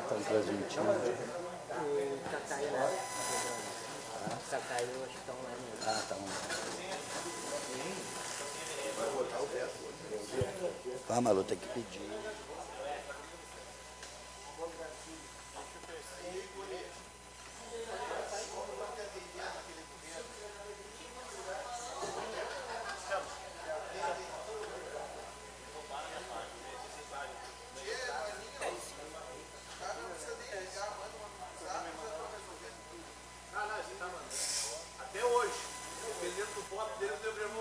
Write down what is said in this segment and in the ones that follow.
Estão transmitindo. O Cacaio lá. O Cacaio, acho que estão lá. Ah, estão lá. Ah, Malu, tem que pedir. Até hoje, dependendo do voto dele, eu devo.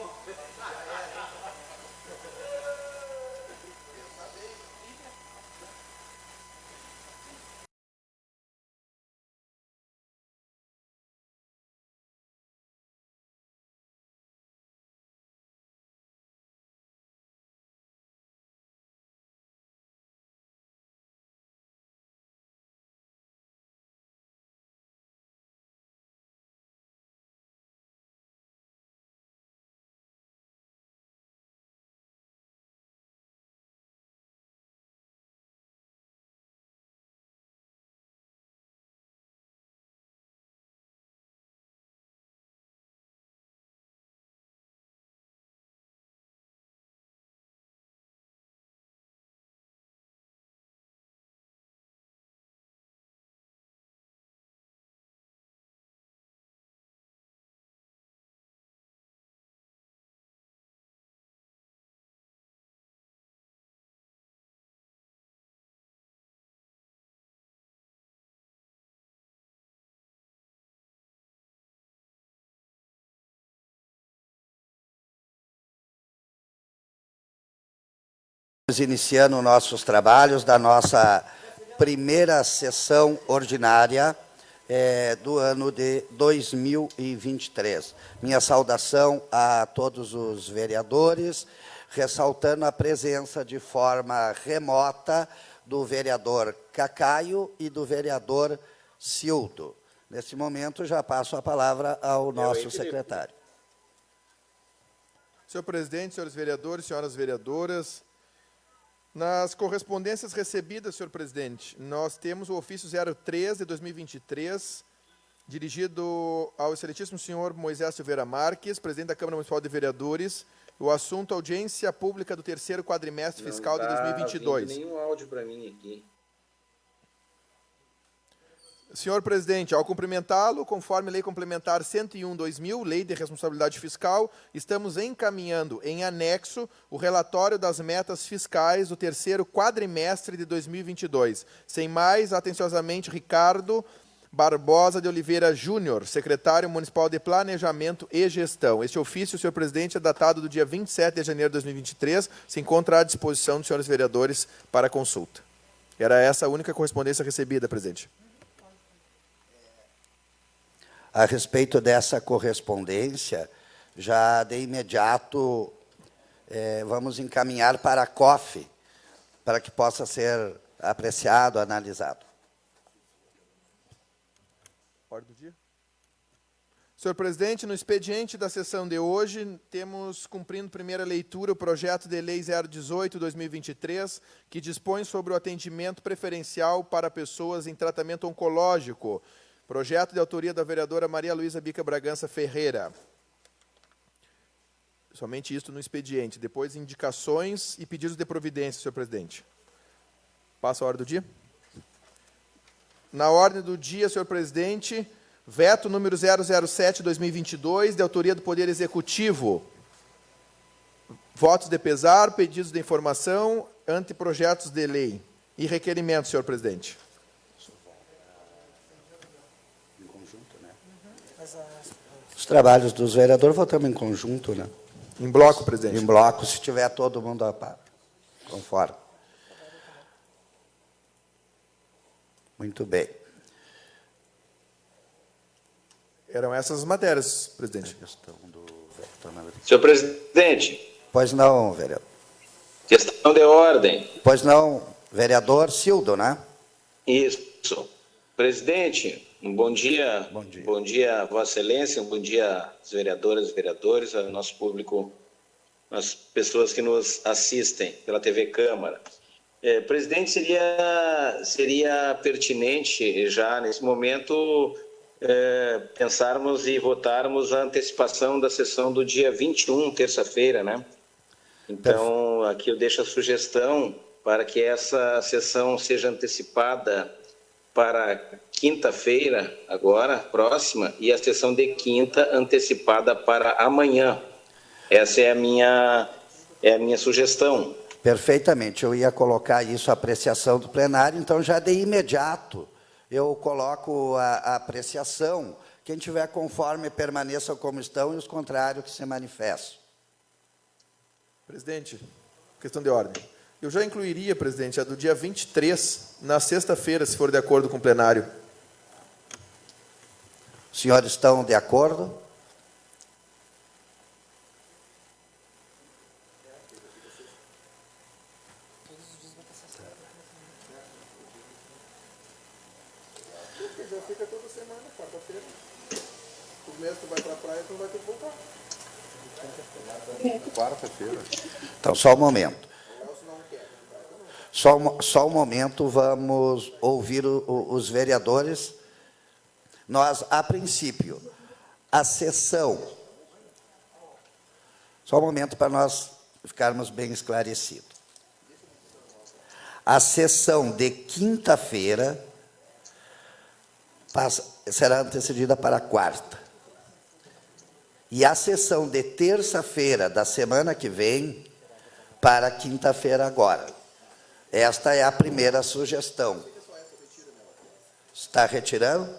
Iniciando nossos trabalhos da nossa primeira sessão ordinária do ano de 2023. Minha saudação a todos os vereadores, ressaltando a presença de forma remota do vereador Cacaio e do vereador Cildo. Nesse momento, já passo a palavra ao nosso secretário. Senhor presidente, senhores vereadores, senhoras vereadoras, nas correspondências recebidas, senhor presidente, nós temos o ofício 03 de 2023, dirigido ao excelentíssimo senhor Moisés Silveira Marques, presidente da Câmara Municipal de Vereadores, o assunto audiência pública do terceiro quadrimestre fiscal de 2022. Não está nenhum áudio para mim aqui. Senhor presidente, ao cumprimentá-lo, conforme Lei Complementar 101/2000, Lei de Responsabilidade Fiscal, estamos encaminhando em anexo o relatório das metas fiscais do terceiro quadrimestre de 2022. Sem mais, atenciosamente, Ricardo Barbosa de Oliveira Júnior, secretário municipal de Planejamento e Gestão. Este ofício, senhor presidente, é datado do dia 27 de janeiro de 2023, se encontra à disposição dos senhores vereadores para consulta. Era essa a única correspondência recebida, presidente. A respeito dessa correspondência, já de imediato vamos encaminhar para a COF, para que possa ser apreciado, analisado. Ordem do dia. Senhor presidente, no expediente da sessão de hoje, temos, cumprindo primeira leitura, o projeto de lei 018/2023, que dispõe sobre o atendimento preferencial para pessoas em tratamento oncológico. Projeto de autoria da vereadora Maria Luísa Bica Bragança Ferreira. Somente isto no expediente. Depois, indicações e pedidos de providência, senhor presidente. Passa a ordem do dia. Na ordem do dia, senhor presidente, veto número 007/2022, de autoria do Poder Executivo. Votos de pesar, pedidos de informação, anteprojetos de lei e requerimentos, senhor presidente. Os trabalhos dos vereadores votamos em conjunto, né? Em bloco, presidente. Em bloco, se tiver todo mundo a par, conforme. Muito bem. Eram essas as matérias, presidente. Senhor presidente. Pois não, vereador. Questão de ordem. Pois não, vereador Cildo, né? Isso. Presidente, um bom dia. Bom dia. Bom dia, Vossa Excelência, um bom dia às vereadoras e vereadores, ao nosso público, às pessoas que nos assistem pela TV Câmara. Presidente, seria pertinente já nesse momento pensarmos e votarmos a antecipação da sessão do dia 21, terça-feira, né? Então, aqui eu deixo a sugestão para que essa sessão seja antecipada para quinta-feira, agora, próxima, e a sessão de quinta antecipada para amanhã. Essa é a minha sugestão. Perfeitamente. Eu ia colocar isso à apreciação do plenário, então já de imediato eu coloco a apreciação. Quem tiver conforme, permaneçam como estão, e os contrários que se manifestem. Presidente, questão de ordem. Eu já incluiria, presidente, a do dia 23, na sexta-feira, se for de acordo com o plenário. Os senhores estão de acordo? Já fica toda semana, quarta-feira. Os meses que vai para a praia, então vai ter que voltar. Quarta-feira. Então, só um momento. Só um momento, vamos ouvir os vereadores. Nós, a princípio, a sessão... Só um momento para nós ficarmos bem esclarecidos. A sessão de quinta-feira será antecedida para quarta. E a sessão de terça-feira da semana que vem para quinta-feira agora. Esta é a primeira sugestão. Está retirando?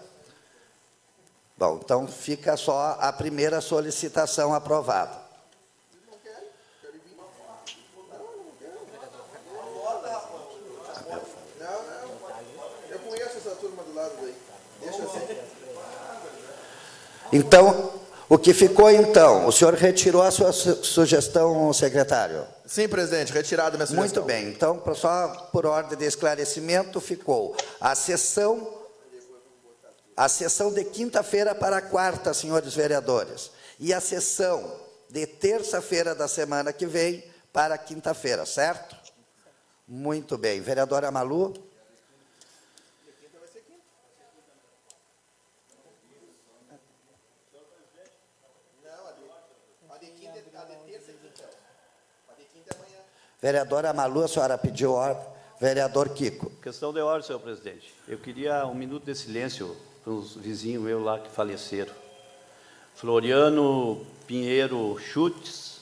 Bom, então fica só a primeira solicitação aprovada. Eu conheço essa turma do lado daí. Deixa assim. Então, o que ficou então? O senhor retirou a sua sugestão, secretário? Sim, presidente, retirada minha sugestão. Muito bem. Então, só por ordem de esclarecimento, ficou a sessão de quinta-feira para quarta, senhores vereadores, e a sessão de terça-feira da semana que vem para quinta-feira, certo? Muito bem. Vereadora Malu? Vereadora Malu, a senhora pediu ordem. Vereador Kiko. Questão de ordem, senhor presidente. Eu queria um minuto de silêncio para os vizinhos meus lá que faleceram. Floriano Pinheiro Chutes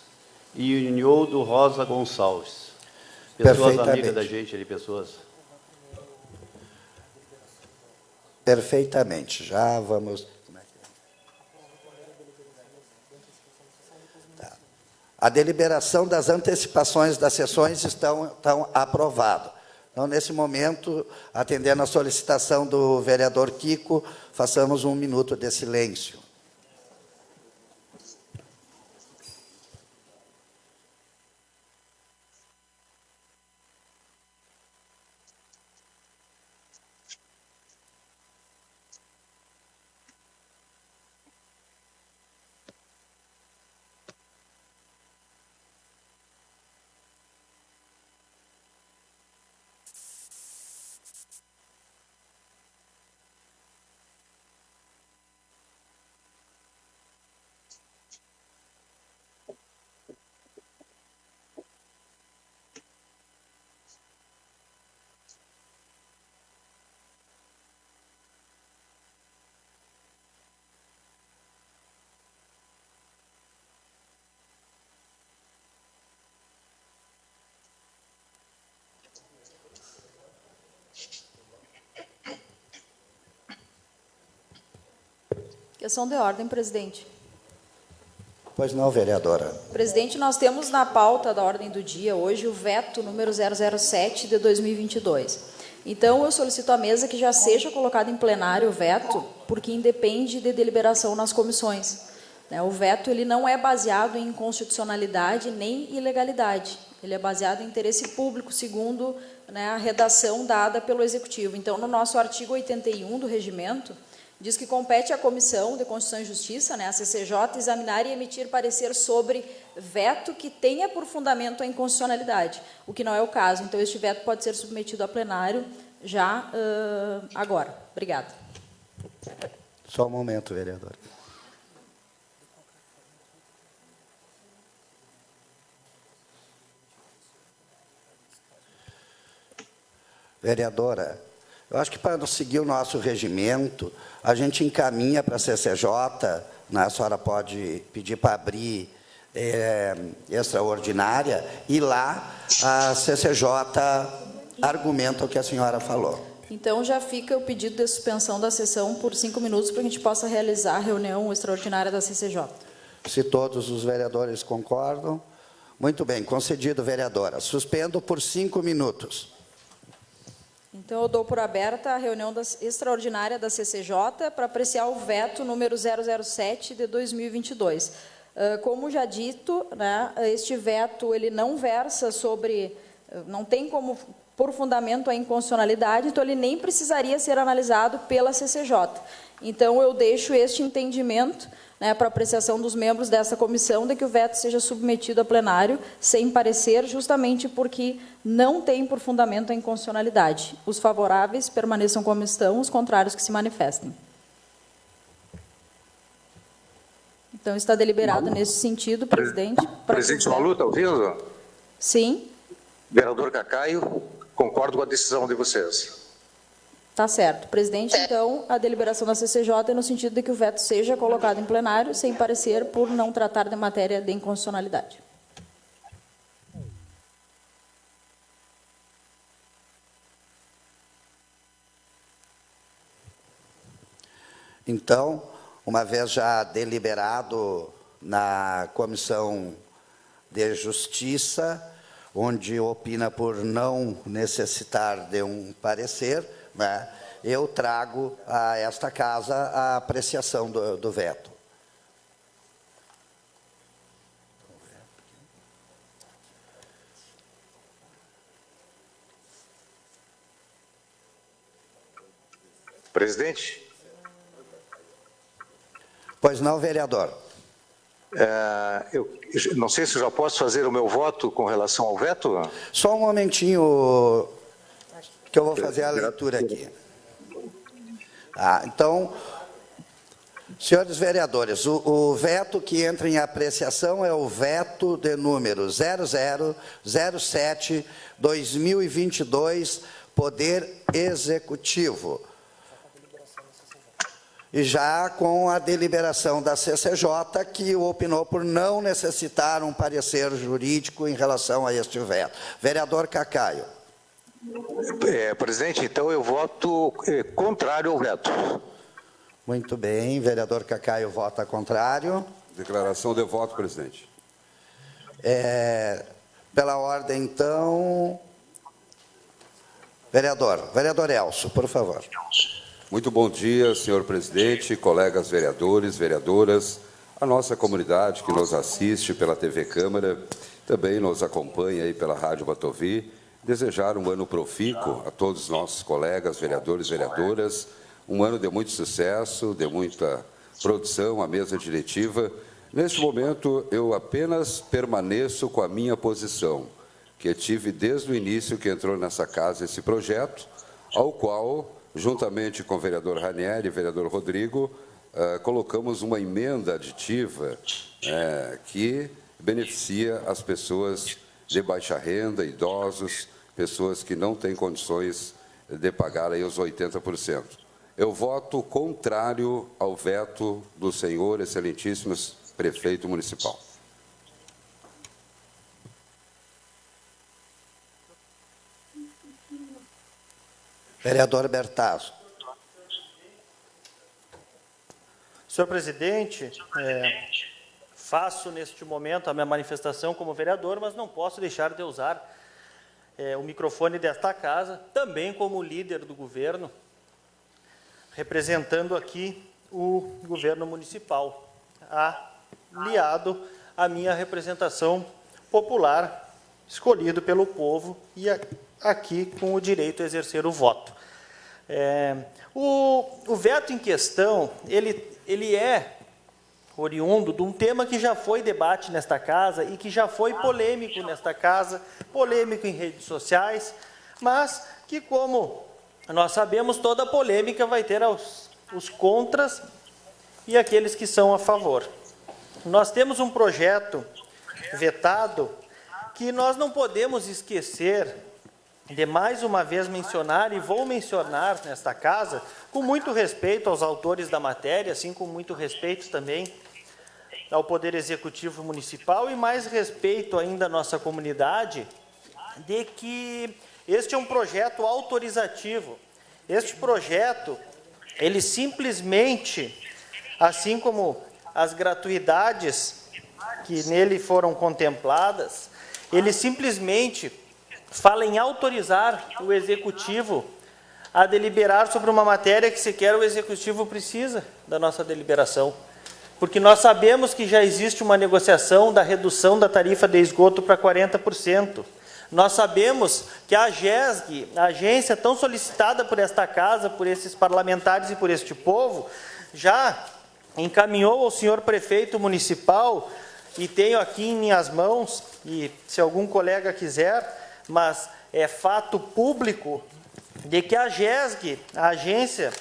e Nildo Rosa Gonçalves. Pessoas amigas da gente ali, pessoas. Perfeitamente. Já vamos... A deliberação das antecipações das sessões estão aprovadas. Então, nesse momento, atendendo a solicitação do vereador Kiko, façamos um minuto de silêncio. Questão de ordem, presidente. Pois não, vereadora. Presidente, nós temos na pauta da ordem do dia hoje o veto número 007 de 2022. Então, eu solicito à mesa que já seja colocado em plenário o veto, porque independe de deliberação nas comissões. O veto ele não é baseado em inconstitucionalidade nem ilegalidade. Ele é baseado em interesse público, segundo a redação dada pelo Executivo. Então, no nosso artigo 81 do regimento, diz que compete à Comissão de Constituição e Justiça, né, a CCJ, examinar e emitir parecer sobre veto que tenha por fundamento a inconstitucionalidade, o que não é o caso. Então, este veto pode ser submetido a plenário já agora. Obrigada. Só um momento, vereador. Vereadora, eu acho que para seguir o nosso regimento, a gente encaminha para a CCJ, né, a senhora pode pedir para abrir extraordinária, e lá a CCJ argumenta o que a senhora falou. Então, já fica o pedido de suspensão da sessão por 5 minutos para que a gente possa realizar a reunião extraordinária da CCJ. Se todos os vereadores concordam. Muito bem, concedido, vereadora. Suspendo por 5 minutos. Então, eu dou por aberta a reunião extraordinária da CCJ para apreciar o veto número 007 de 2022. Como já dito, né, este veto ele não versa sobre, não tem como por fundamento a inconstitucionalidade, então ele nem precisaria ser analisado pela CCJ. Então, eu deixo este entendimento, né, para apreciação dos membros dessa comissão de que o veto seja submetido a plenário sem parecer, justamente porque não tem por fundamento a inconstitucionalidade. Os favoráveis permaneçam como estão, os contrários que se manifestem. Então, está deliberado nesse sentido, presidente. Presidente Malu, está ouvindo? Sim. Vereador Cacaio, concordo com a decisão de vocês. Está certo. Presidente, então, a deliberação da CCJ é no sentido de que o veto seja colocado em plenário, sem parecer, por não tratar de matéria de inconstitucionalidade. Então, uma vez já deliberado na Comissão de Justiça, onde opina por não necessitar de um parecer, né, eu trago a esta casa a apreciação do veto. Presidente? Pois não, vereador. Eu não sei se eu já posso fazer o meu voto com relação ao veto. Só um momentinho que eu vou fazer a leitura aqui. Então, senhores vereadores, o veto que entra em apreciação é o veto de número 0007/2022, Poder Executivo. E já com a deliberação da CCJ, que opinou por não necessitar um parecer jurídico em relação a este veto. Vereador Cacaio. Presidente, então eu voto contrário ao veto. Muito bem, vereador Cacaio vota contrário. Declaração de voto, presidente. Pela ordem, então, vereador Elcio, por favor. Muito bom dia, senhor presidente, colegas vereadores, vereadoras, a nossa comunidade que nos assiste pela TV Câmara, também nos acompanha aí pela Rádio Batovi. Desejar um ano profícuo a todos os nossos colegas, vereadores e vereadoras, um ano de muito sucesso, de muita produção, à mesa diretiva. Neste momento, eu apenas permaneço com a minha posição, que tive desde o início que entrou nessa casa esse projeto, ao qual, juntamente com o vereador Ranieri e o vereador Rodrigo, colocamos uma emenda aditiva que beneficia as pessoas de baixa renda, idosos, pessoas que não têm condições de pagar aí os 80%. Eu voto contrário ao veto do senhor excelentíssimo prefeito municipal. Vereador Bertazzo. Senhor presidente, faço neste momento a minha manifestação como vereador, mas não posso deixar de usar o microfone desta casa, também como líder do governo, representando aqui o governo municipal, aliado à minha representação popular, escolhido pelo povo e aqui com o direito a exercer o voto. O veto em questão, ele é oriundo de um tema que já foi debate nesta casa e que já foi polêmico nesta casa, polêmico em redes sociais, mas que, como nós sabemos, toda polêmica vai ter os contras e aqueles que são a favor. Nós temos um projeto vetado que nós não podemos esquecer de mais uma vez mencionar, e vou mencionar nesta casa, com muito respeito aos autores da matéria, assim como muito respeito também ao Poder Executivo Municipal e mais respeito ainda à nossa comunidade, de que este é um projeto autorizativo. Este projeto, ele simplesmente, assim como as gratuidades que nele foram contempladas, ele simplesmente fala em autorizar o Executivo a deliberar sobre uma matéria que sequer o Executivo precisa da nossa deliberação. Porque nós sabemos que já existe uma negociação da redução da tarifa de esgoto para 40%. Nós sabemos que a AGESG, a agência tão solicitada por esta casa, por esses parlamentares e por este povo, já encaminhou ao senhor prefeito municipal, e tenho aqui em minhas mãos, e se algum colega quiser, mas é fato público, de que a AGESG, a Agência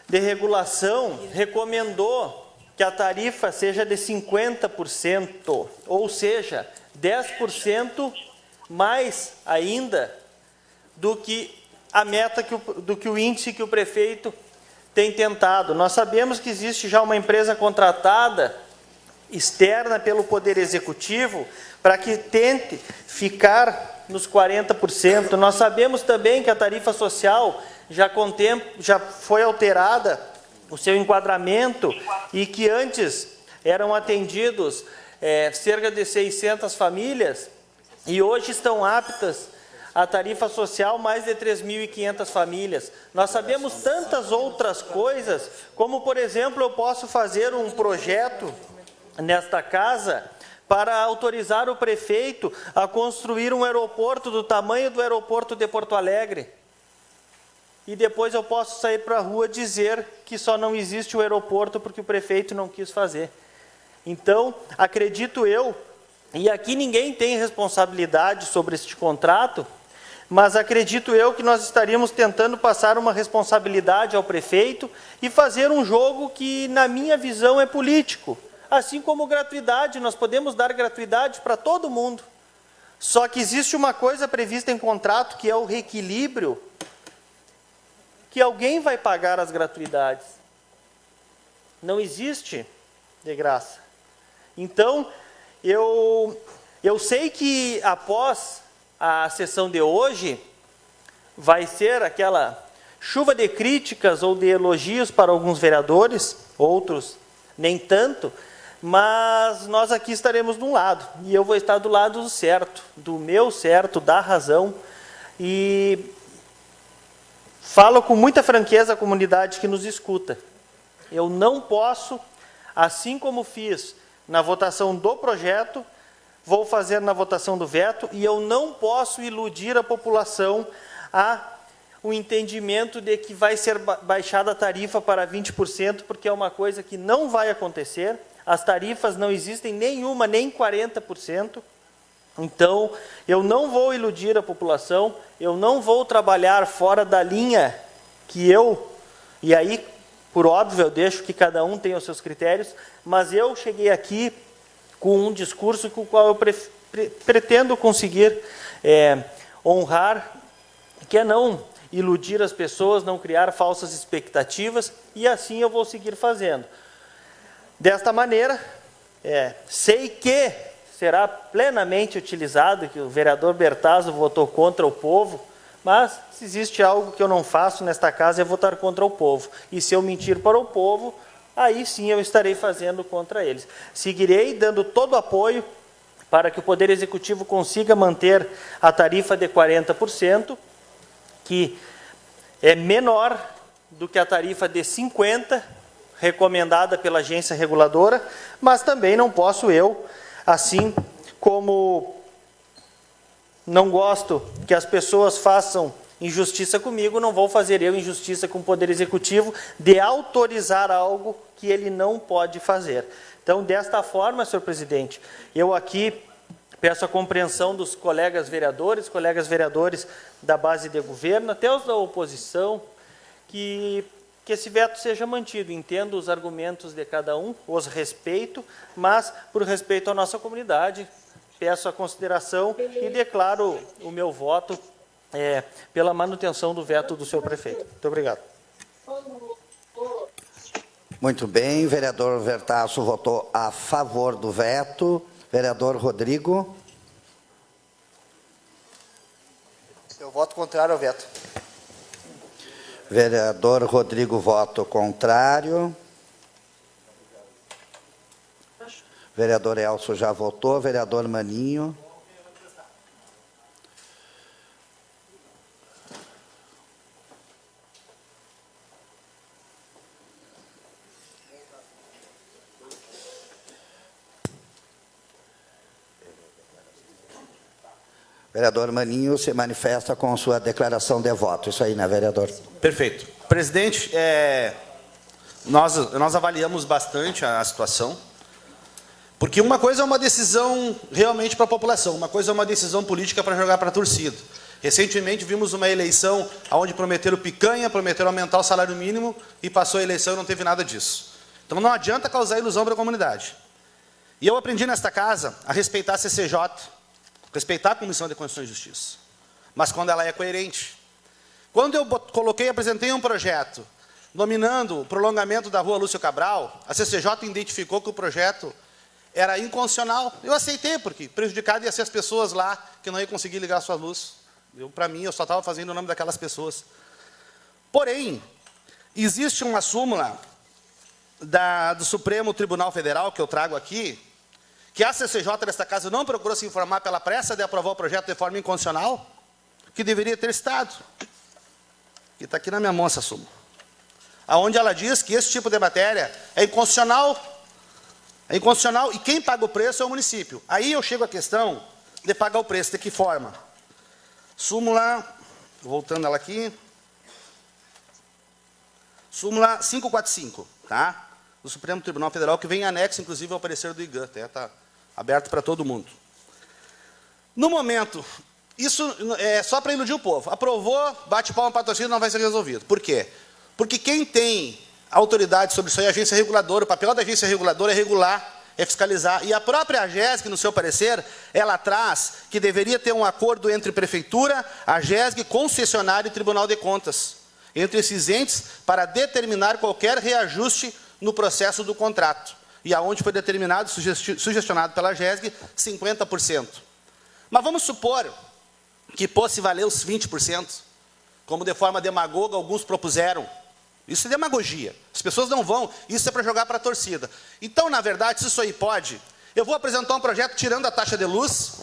de Regulação, recomendou que a tarifa seja de 50%, ou seja, 10% mais ainda do que a meta, do que o índice que o prefeito tem tentado. Nós sabemos que existe já uma empresa contratada externa pelo Poder Executivo para que tente ficar nos 40%. Nós sabemos também que a tarifa social já foi alterada o seu enquadramento e que antes eram atendidos cerca de 600 famílias e hoje estão aptas à tarifa social mais de 3.500 famílias. Nós sabemos tantas outras coisas, como, por exemplo, eu posso fazer um projeto nesta casa para autorizar o prefeito a construir um aeroporto do tamanho do aeroporto de Porto Alegre. E depois eu posso sair para a rua dizer que só não existe o aeroporto porque o prefeito não quis fazer. Então, acredito eu, e aqui ninguém tem responsabilidade sobre este contrato, mas acredito eu que nós estaríamos tentando passar uma responsabilidade ao prefeito e fazer um jogo que, na minha visão, é político. Assim como gratuidade, nós podemos dar gratuidade para todo mundo. Só que existe uma coisa prevista em contrato, que é o reequilíbrio, que alguém vai pagar as gratuidades. Não existe de graça. Então, eu sei que após a sessão de hoje, vai ser aquela chuva de críticas ou de elogios para alguns vereadores, outros nem tanto, mas nós aqui estaremos de um lado, e eu vou estar do lado do certo, do meu certo, da razão, e falo com muita franqueza à comunidade que nos escuta. Eu não posso, assim como fiz na votação do projeto, vou fazer na votação do veto, e eu não posso iludir a população a o entendimento de que vai ser baixada a tarifa para 20%, porque é uma coisa que não vai acontecer. As tarifas não existem nenhuma, nem 40%. Então, eu não vou iludir a população, eu não vou trabalhar fora da linha que e aí, por óbvio, eu deixo que cada um tenha os seus critérios, mas eu cheguei aqui com um discurso com o qual eu pretendo conseguir honrar, que é não iludir as pessoas, não criar falsas expectativas, e assim eu vou seguir fazendo. Desta maneira, sei que será plenamente utilizado, que o vereador Bertazzo votou contra o povo, mas se existe algo que eu não faço nesta casa é votar contra o povo. E se eu mentir para o povo, aí sim eu estarei fazendo contra eles. Seguirei dando todo o apoio para que o Poder Executivo consiga manter a tarifa de 40%, que é menor do que a tarifa de 50%, recomendada pela agência reguladora, mas também não posso eu, assim como não gosto que as pessoas façam injustiça comigo, não vou fazer eu injustiça com o Poder Executivo de autorizar algo que ele não pode fazer. Então, desta forma, senhor presidente, eu aqui peço a compreensão dos colegas vereadores da base de governo, até os da oposição, que esse veto seja mantido. Entendo os argumentos de cada um, os respeito, mas, por respeito à nossa comunidade, peço a consideração e declaro o meu voto pela manutenção do veto do senhor prefeito. Muito obrigado. Muito bem, vereador Vertasso votou a favor do veto. Vereador Rodrigo. Eu voto contrário ao veto. Vereador Rodrigo, voto contrário. Vereador Elcio já votou. Vereador Maninho. Vereador Maninho se manifesta com sua declaração de voto. Isso aí, né, vereador? Perfeito. Presidente, nós avaliamos bastante a situação, porque uma coisa é uma decisão realmente para a população, uma coisa é uma decisão política para jogar para a torcida. Recentemente vimos uma eleição onde prometeram picanha, prometeram aumentar o salário mínimo e passou a eleição e não teve nada disso. Então não adianta causar ilusão para a comunidade. E eu aprendi nesta casa a respeitar a CCJ, respeitar a Comissão de Constituição e Justiça, mas quando ela é coerente. Quando eu apresentei um projeto nominando o prolongamento da rua Lúcio Cabral, a CCJ identificou que o projeto era inconstitucional. Eu aceitei, porque prejudicado ia ser as pessoas lá que não iam conseguir ligar a sua luz. Para mim, eu só estava fazendo o nome daquelas pessoas. Porém, existe uma súmula do Supremo Tribunal Federal, que eu trago aqui, que a CCJ desta casa não procurou se informar pela pressa de aprovar o projeto de forma inconstitucional, que deveria ter estado. Que está aqui na minha mão essa súmula. Onde ela diz que esse tipo de matéria é inconstitucional, e quem paga o preço é o município. Aí eu chego à questão de pagar o preço, de que forma? Súmula, voltando ela aqui, súmula 545, tá? Do Supremo Tribunal Federal, que vem em anexo, inclusive, ao parecer do IGAN, até está aberto para todo mundo. No momento, isso é só para iludir o povo. Aprovou, bate palma para a torcida, não vai ser resolvido. Por quê? Porque quem tem autoridade sobre isso aí é a agência reguladora. O papel da agência reguladora é regular, é fiscalizar. E a própria AGESG, no seu parecer, ela traz que deveria ter um acordo entre prefeitura, AGESG, concessionário e Tribunal de Contas, entre esses entes, para determinar qualquer reajuste no processo do contrato. E aonde foi determinado, sugestionado pela AGESG, 50%. Mas vamos supor que fosse valer os 20%, como de forma demagoga alguns propuseram. Isso é demagogia. As pessoas não vão, isso é para jogar para a torcida. Então, na verdade, se isso aí pode, eu vou apresentar um projeto tirando a taxa de luz,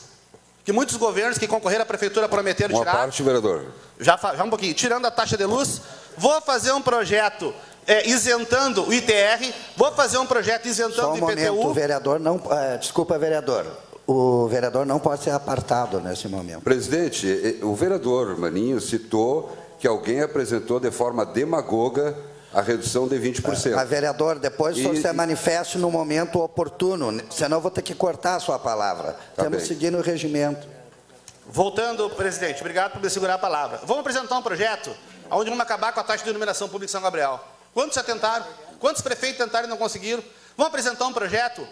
que muitos governos que concorreram à prefeitura prometeram tirar. Uma parte, vereador. Já um pouquinho. Tirando a taxa de luz, vou fazer um projeto isentando o ITR, vou fazer um projeto isentando o IPTU. Só um momento, o vereador não... desculpa, vereador. O vereador não pode ser apartado nesse momento. Presidente, o vereador Maninho citou que alguém apresentou de forma demagoga a redução de 20%. Mas, vereador, depois você manifeste no momento oportuno, senão eu vou ter que cortar a sua palavra. Temos que seguir no regimento. Voltando, presidente, obrigado por me segurar a palavra. Vamos apresentar um projeto onde vamos acabar com a taxa de iluminação pública em São Gabriel. Quantos já tentaram? Quantos prefeitos tentaram e não conseguiram? Vamos apresentar um projeto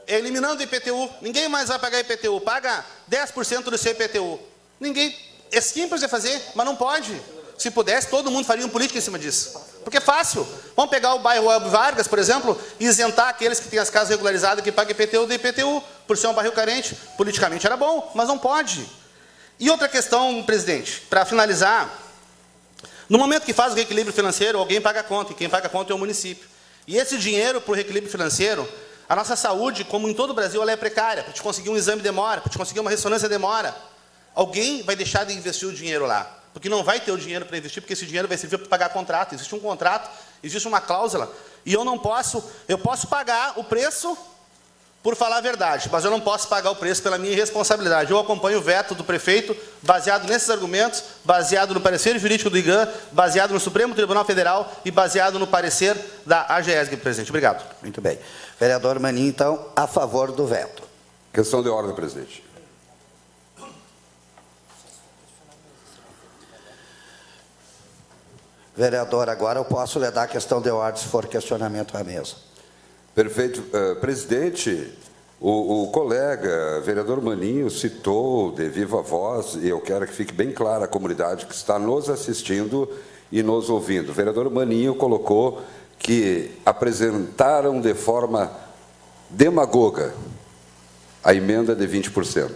eliminando o IPTU. Ninguém mais vai pagar IPTU. Paga 10% do seu IPTU. Ninguém... É simples de fazer, mas não pode. Se pudesse, todo mundo faria um política em cima disso. Porque é fácil. Vamos pegar o bairro Elbio Vargas, por exemplo, e isentar aqueles que têm as casas regularizadas que pagam IPTU do IPTU, por ser um bairro carente. Politicamente era bom, mas não pode. E outra questão, presidente, para finalizar, no momento que faz o reequilíbrio financeiro, alguém paga a conta, e quem paga a conta é o município. E esse dinheiro para o reequilíbrio financeiro, a nossa saúde, como em todo o Brasil, ela é precária. Para te conseguir um exame demora, para te conseguir uma ressonância demora. Alguém vai deixar de investir o dinheiro lá. Porque não vai ter o dinheiro para investir, porque esse dinheiro vai servir para pagar contrato. Existe um contrato, existe uma cláusula. E eu não posso, eu posso pagar o preço por falar a verdade, mas eu não posso pagar o preço pela minha irresponsabilidade. Eu acompanho o veto do prefeito, baseado nesses argumentos, baseado no parecer jurídico do IGAN, baseado no Supremo Tribunal Federal e baseado no parecer da AGESG, presidente. Obrigado. Muito bem. Vereador Maninho, então, a favor do veto. Questão de ordem, presidente. Vereador, agora eu posso lhe dar a questão de ordem, se for questionamento à mesa. Perfeito. Presidente, o colega, vereador Maninho, citou de viva voz, e eu quero que fique bem clara a comunidade que está nos assistindo e nos ouvindo. O vereador Maninho colocou que apresentaram de forma demagoga a emenda de 20%.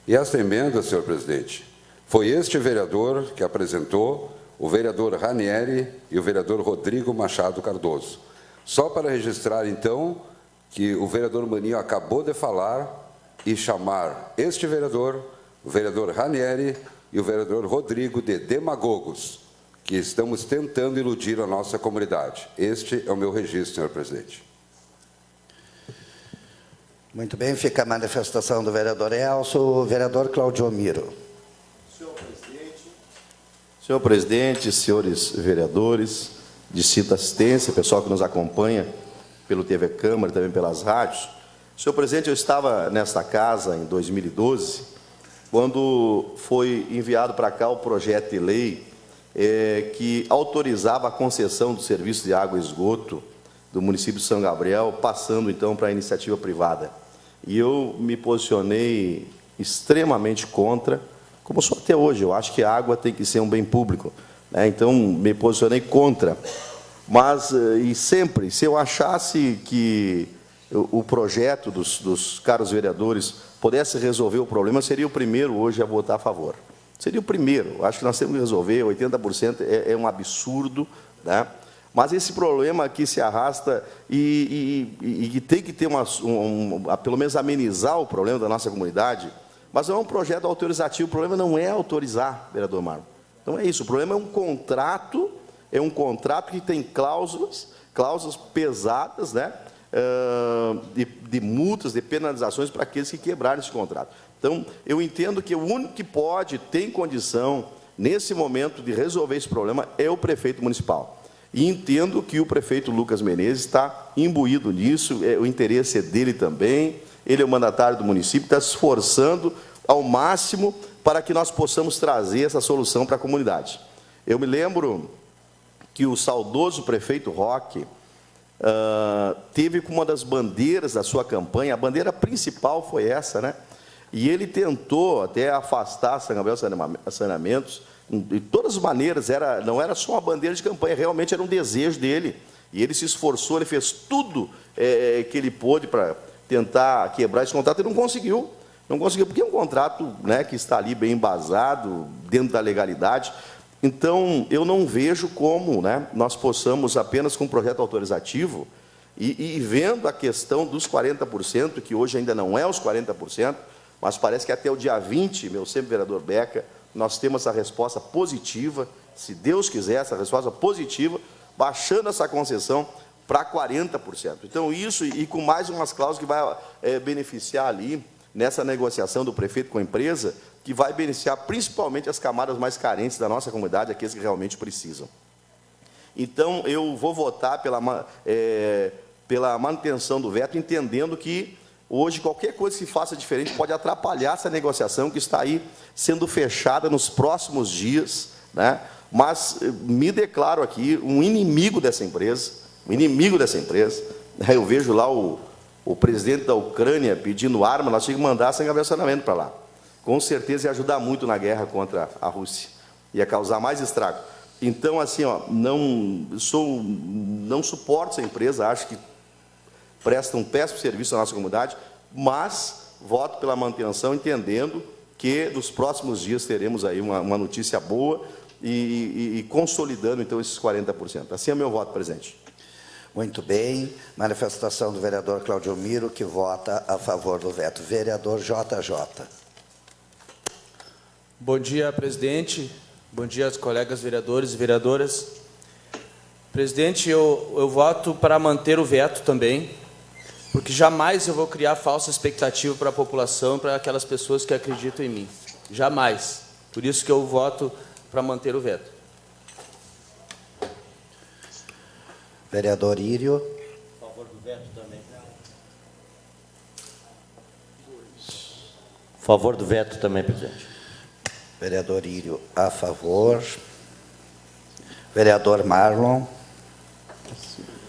E essa emenda, senhor presidente, foi este vereador que apresentou, o vereador Ranieri e o vereador Rodrigo Machado Cardoso. Só para registrar, então, que o vereador Maninho acabou de falar e chamar este vereador, o vereador Ranieri e o vereador Rodrigo de demagogos, que estamos tentando iludir a nossa comunidade. Este é o meu registro, senhor presidente. Muito bem, fica a manifestação do vereador Elcio. O vereador Claudio Miro. Senhor presidente, senhores vereadores, distrito assistência, pessoal que nos acompanha pelo TV Câmara e também pelas rádios. Senhor presidente, eu estava nesta casa em 2012, quando foi enviado para cá o projeto de lei que autorizava a concessão do serviço de água e esgoto do município de São Gabriel, passando então para a iniciativa privada. E eu me posicionei extremamente contra, como sou até hoje. Eu acho que a água tem que ser um bem público, né? Então, me posicionei contra. Mas, e sempre, se eu achasse que o projeto dos caros vereadores pudesse resolver o problema, seria o primeiro hoje a votar a favor. Seria o primeiro. Eu acho que nós temos que resolver. 80% é um absurdo, né? Mas esse problema aqui se arrasta e tem que ter pelo menos amenizar o problema da nossa comunidade. Mas não é um projeto autorizativo. O problema não é autorizar, vereador Marlon. Não é isso. O problema é um contrato que tem cláusulas pesadas, né? De multas, de penalizações para aqueles que quebrarem esse contrato. Então, eu entendo que o único que tem condição, nesse momento, de resolver esse problema é o prefeito municipal. E entendo que o prefeito Lucas Menezes está imbuído nisso, o interesse é dele também, ele é o mandatário do município, está se esforçando ao máximo para que nós possamos trazer essa solução para a comunidade. Eu me lembro que o saudoso prefeito Roque teve como uma das bandeiras da sua campanha, a bandeira principal foi essa, né? E ele tentou até afastar São Gabriel Saneamentos, de todas as maneiras, não era só uma bandeira de campanha, realmente era um desejo dele. E ele se esforçou, ele fez tudo que ele pôde para tentar quebrar esse contrato e não conseguiu. Não conseguiu, porque é um contrato, né, que está ali bem embasado, dentro da legalidade. Então, eu não vejo como, né, nós possamos, apenas com um projeto autorizativo, e vendo a questão dos 40%, que hoje ainda não é os 40%, mas parece que até o dia 20, meu sempre vereador Beca, nós temos essa resposta positiva, se Deus quiser, essa resposta positiva, baixando essa concessão para 40%. Então, isso, e com mais umas cláusulas que vai beneficiar ali, nessa negociação do prefeito com a empresa, que vai beneficiar principalmente as camadas mais carentes da nossa comunidade, aqueles que realmente precisam. Então, eu vou votar pela manutenção do veto, entendendo que hoje qualquer coisa que se faça diferente pode atrapalhar essa negociação que está aí sendo fechada nos próximos dias, né? Mas me declaro aqui um inimigo dessa empresa, Eu vejo lá o presidente da Ucrânia pedindo arma, nós tínhamos que mandar São Gabriel Saneamento para lá. Com certeza ia ajudar muito na guerra contra a Rússia, ia causar mais estrago. Então, assim, não suporto essa empresa, acho que presta um péssimo serviço à nossa comunidade, mas voto pela manutenção, entendendo que nos próximos dias teremos aí uma notícia boa e consolidando, então, esses 40%. Assim é o meu voto, presidente. Muito bem. Manifestação do vereador Claudio Miro, que vota a favor do veto. Vereador JJ. Bom dia, presidente. Bom dia aos colegas vereadores e vereadoras. Presidente, eu voto para manter o veto também. porque jamais eu vou criar falsa expectativa para a população, para aquelas pessoas que acreditam em mim. Jamais. Por isso que eu voto para manter o veto. Vereador Írio. A favor do veto também. A favor do veto também, presidente. Vereador Írio, a favor. Vereador Marlon.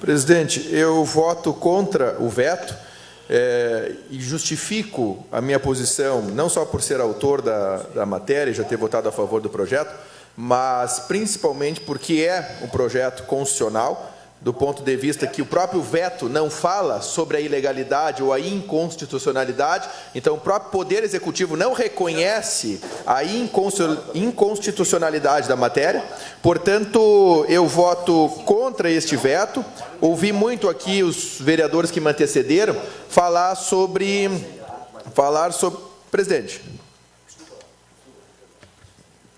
Presidente, eu voto contra o veto e justifico a minha posição, não só por ser autor da matéria e já ter votado a favor do projeto, mas principalmente porque é um projeto constitucional, do ponto de vista que o próprio veto não fala sobre a ilegalidade ou a inconstitucionalidade, então o próprio Poder Executivo não reconhece a inconstitucionalidade da matéria, portanto, eu voto contra este veto. Ouvi muito aqui os vereadores que me antecederam falar sobre... Presidente.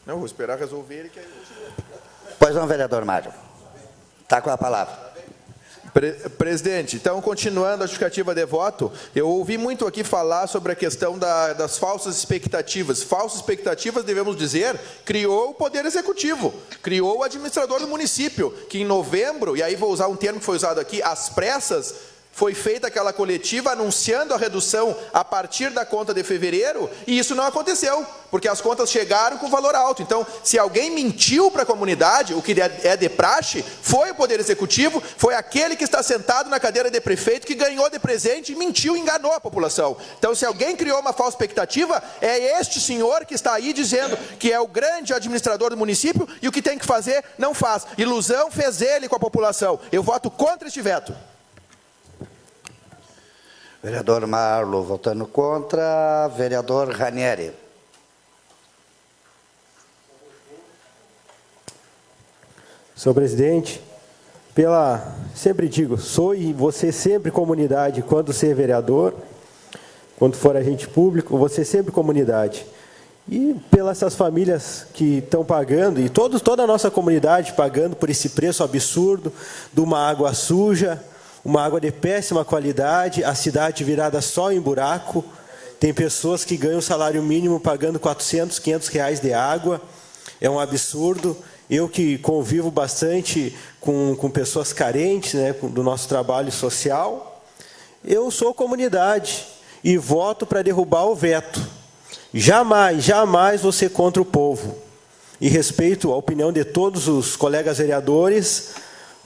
Não, vou esperar resolver. Pois não, vereador Mário. Está com a palavra. Presidente, então, continuando a justificativa de voto, eu ouvi muito aqui falar sobre a questão das falsas expectativas. Falsas expectativas, devemos dizer, criou o Poder Executivo, criou o administrador do município, que em novembro, e aí vou usar um termo que foi usado aqui, às pressas, foi feita aquela coletiva anunciando a redução a partir da conta de fevereiro, e isso não aconteceu, porque as contas chegaram com valor alto. Então, se alguém mentiu para a comunidade, o que é de praxe, foi o Poder Executivo, foi aquele que está sentado na cadeira de prefeito, que ganhou de presente e mentiu, enganou a população. Então, se alguém criou uma falsa expectativa, é este senhor que está aí dizendo que é o grande administrador do município, e o que tem que fazer, não faz. Ilusão fez ele com a população. Eu voto contra este veto. Vereador Marlo votando contra. Vereador Ranieri. Senhor presidente, sempre digo, sou e você sempre comunidade quando ser vereador, quando for agente público, você sempre comunidade. E pelas essas famílias que estão pagando, e toda a nossa comunidade pagando por esse preço absurdo de uma água suja, uma água de péssima qualidade, a cidade virada só em buraco. Tem pessoas que ganham salário mínimo pagando 400, 500 reais de água. É um absurdo. Eu que convivo bastante com pessoas carentes, né, do nosso trabalho social, eu sou comunidade e voto para derrubar o veto. Jamais, jamais vou ser contra o povo. E respeito a opinião de todos os colegas vereadores,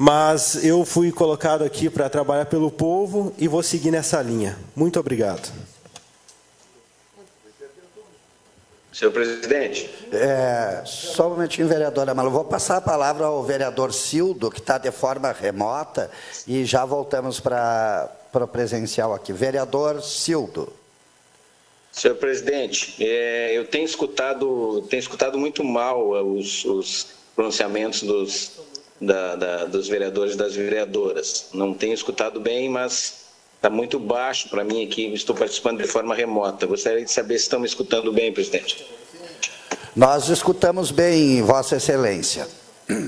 mas eu fui colocado aqui para trabalhar pelo povo e vou seguir nessa linha. Muito obrigado. Senhor presidente. Só um momentinho, vereadora Malu. Vou passar a palavra ao vereador Cildo, que está de forma remota, e já voltamos para o presencial aqui. Vereador Cildo. Senhor presidente, eu tenho escutado muito mal os pronunciamentos dos vereadores e das vereadoras. Não tenho escutado bem, mas está muito baixo para mim aqui, estou participando de forma remota. Gostaria de saber se estão me escutando bem, presidente. Nós escutamos bem, Vossa Excelência.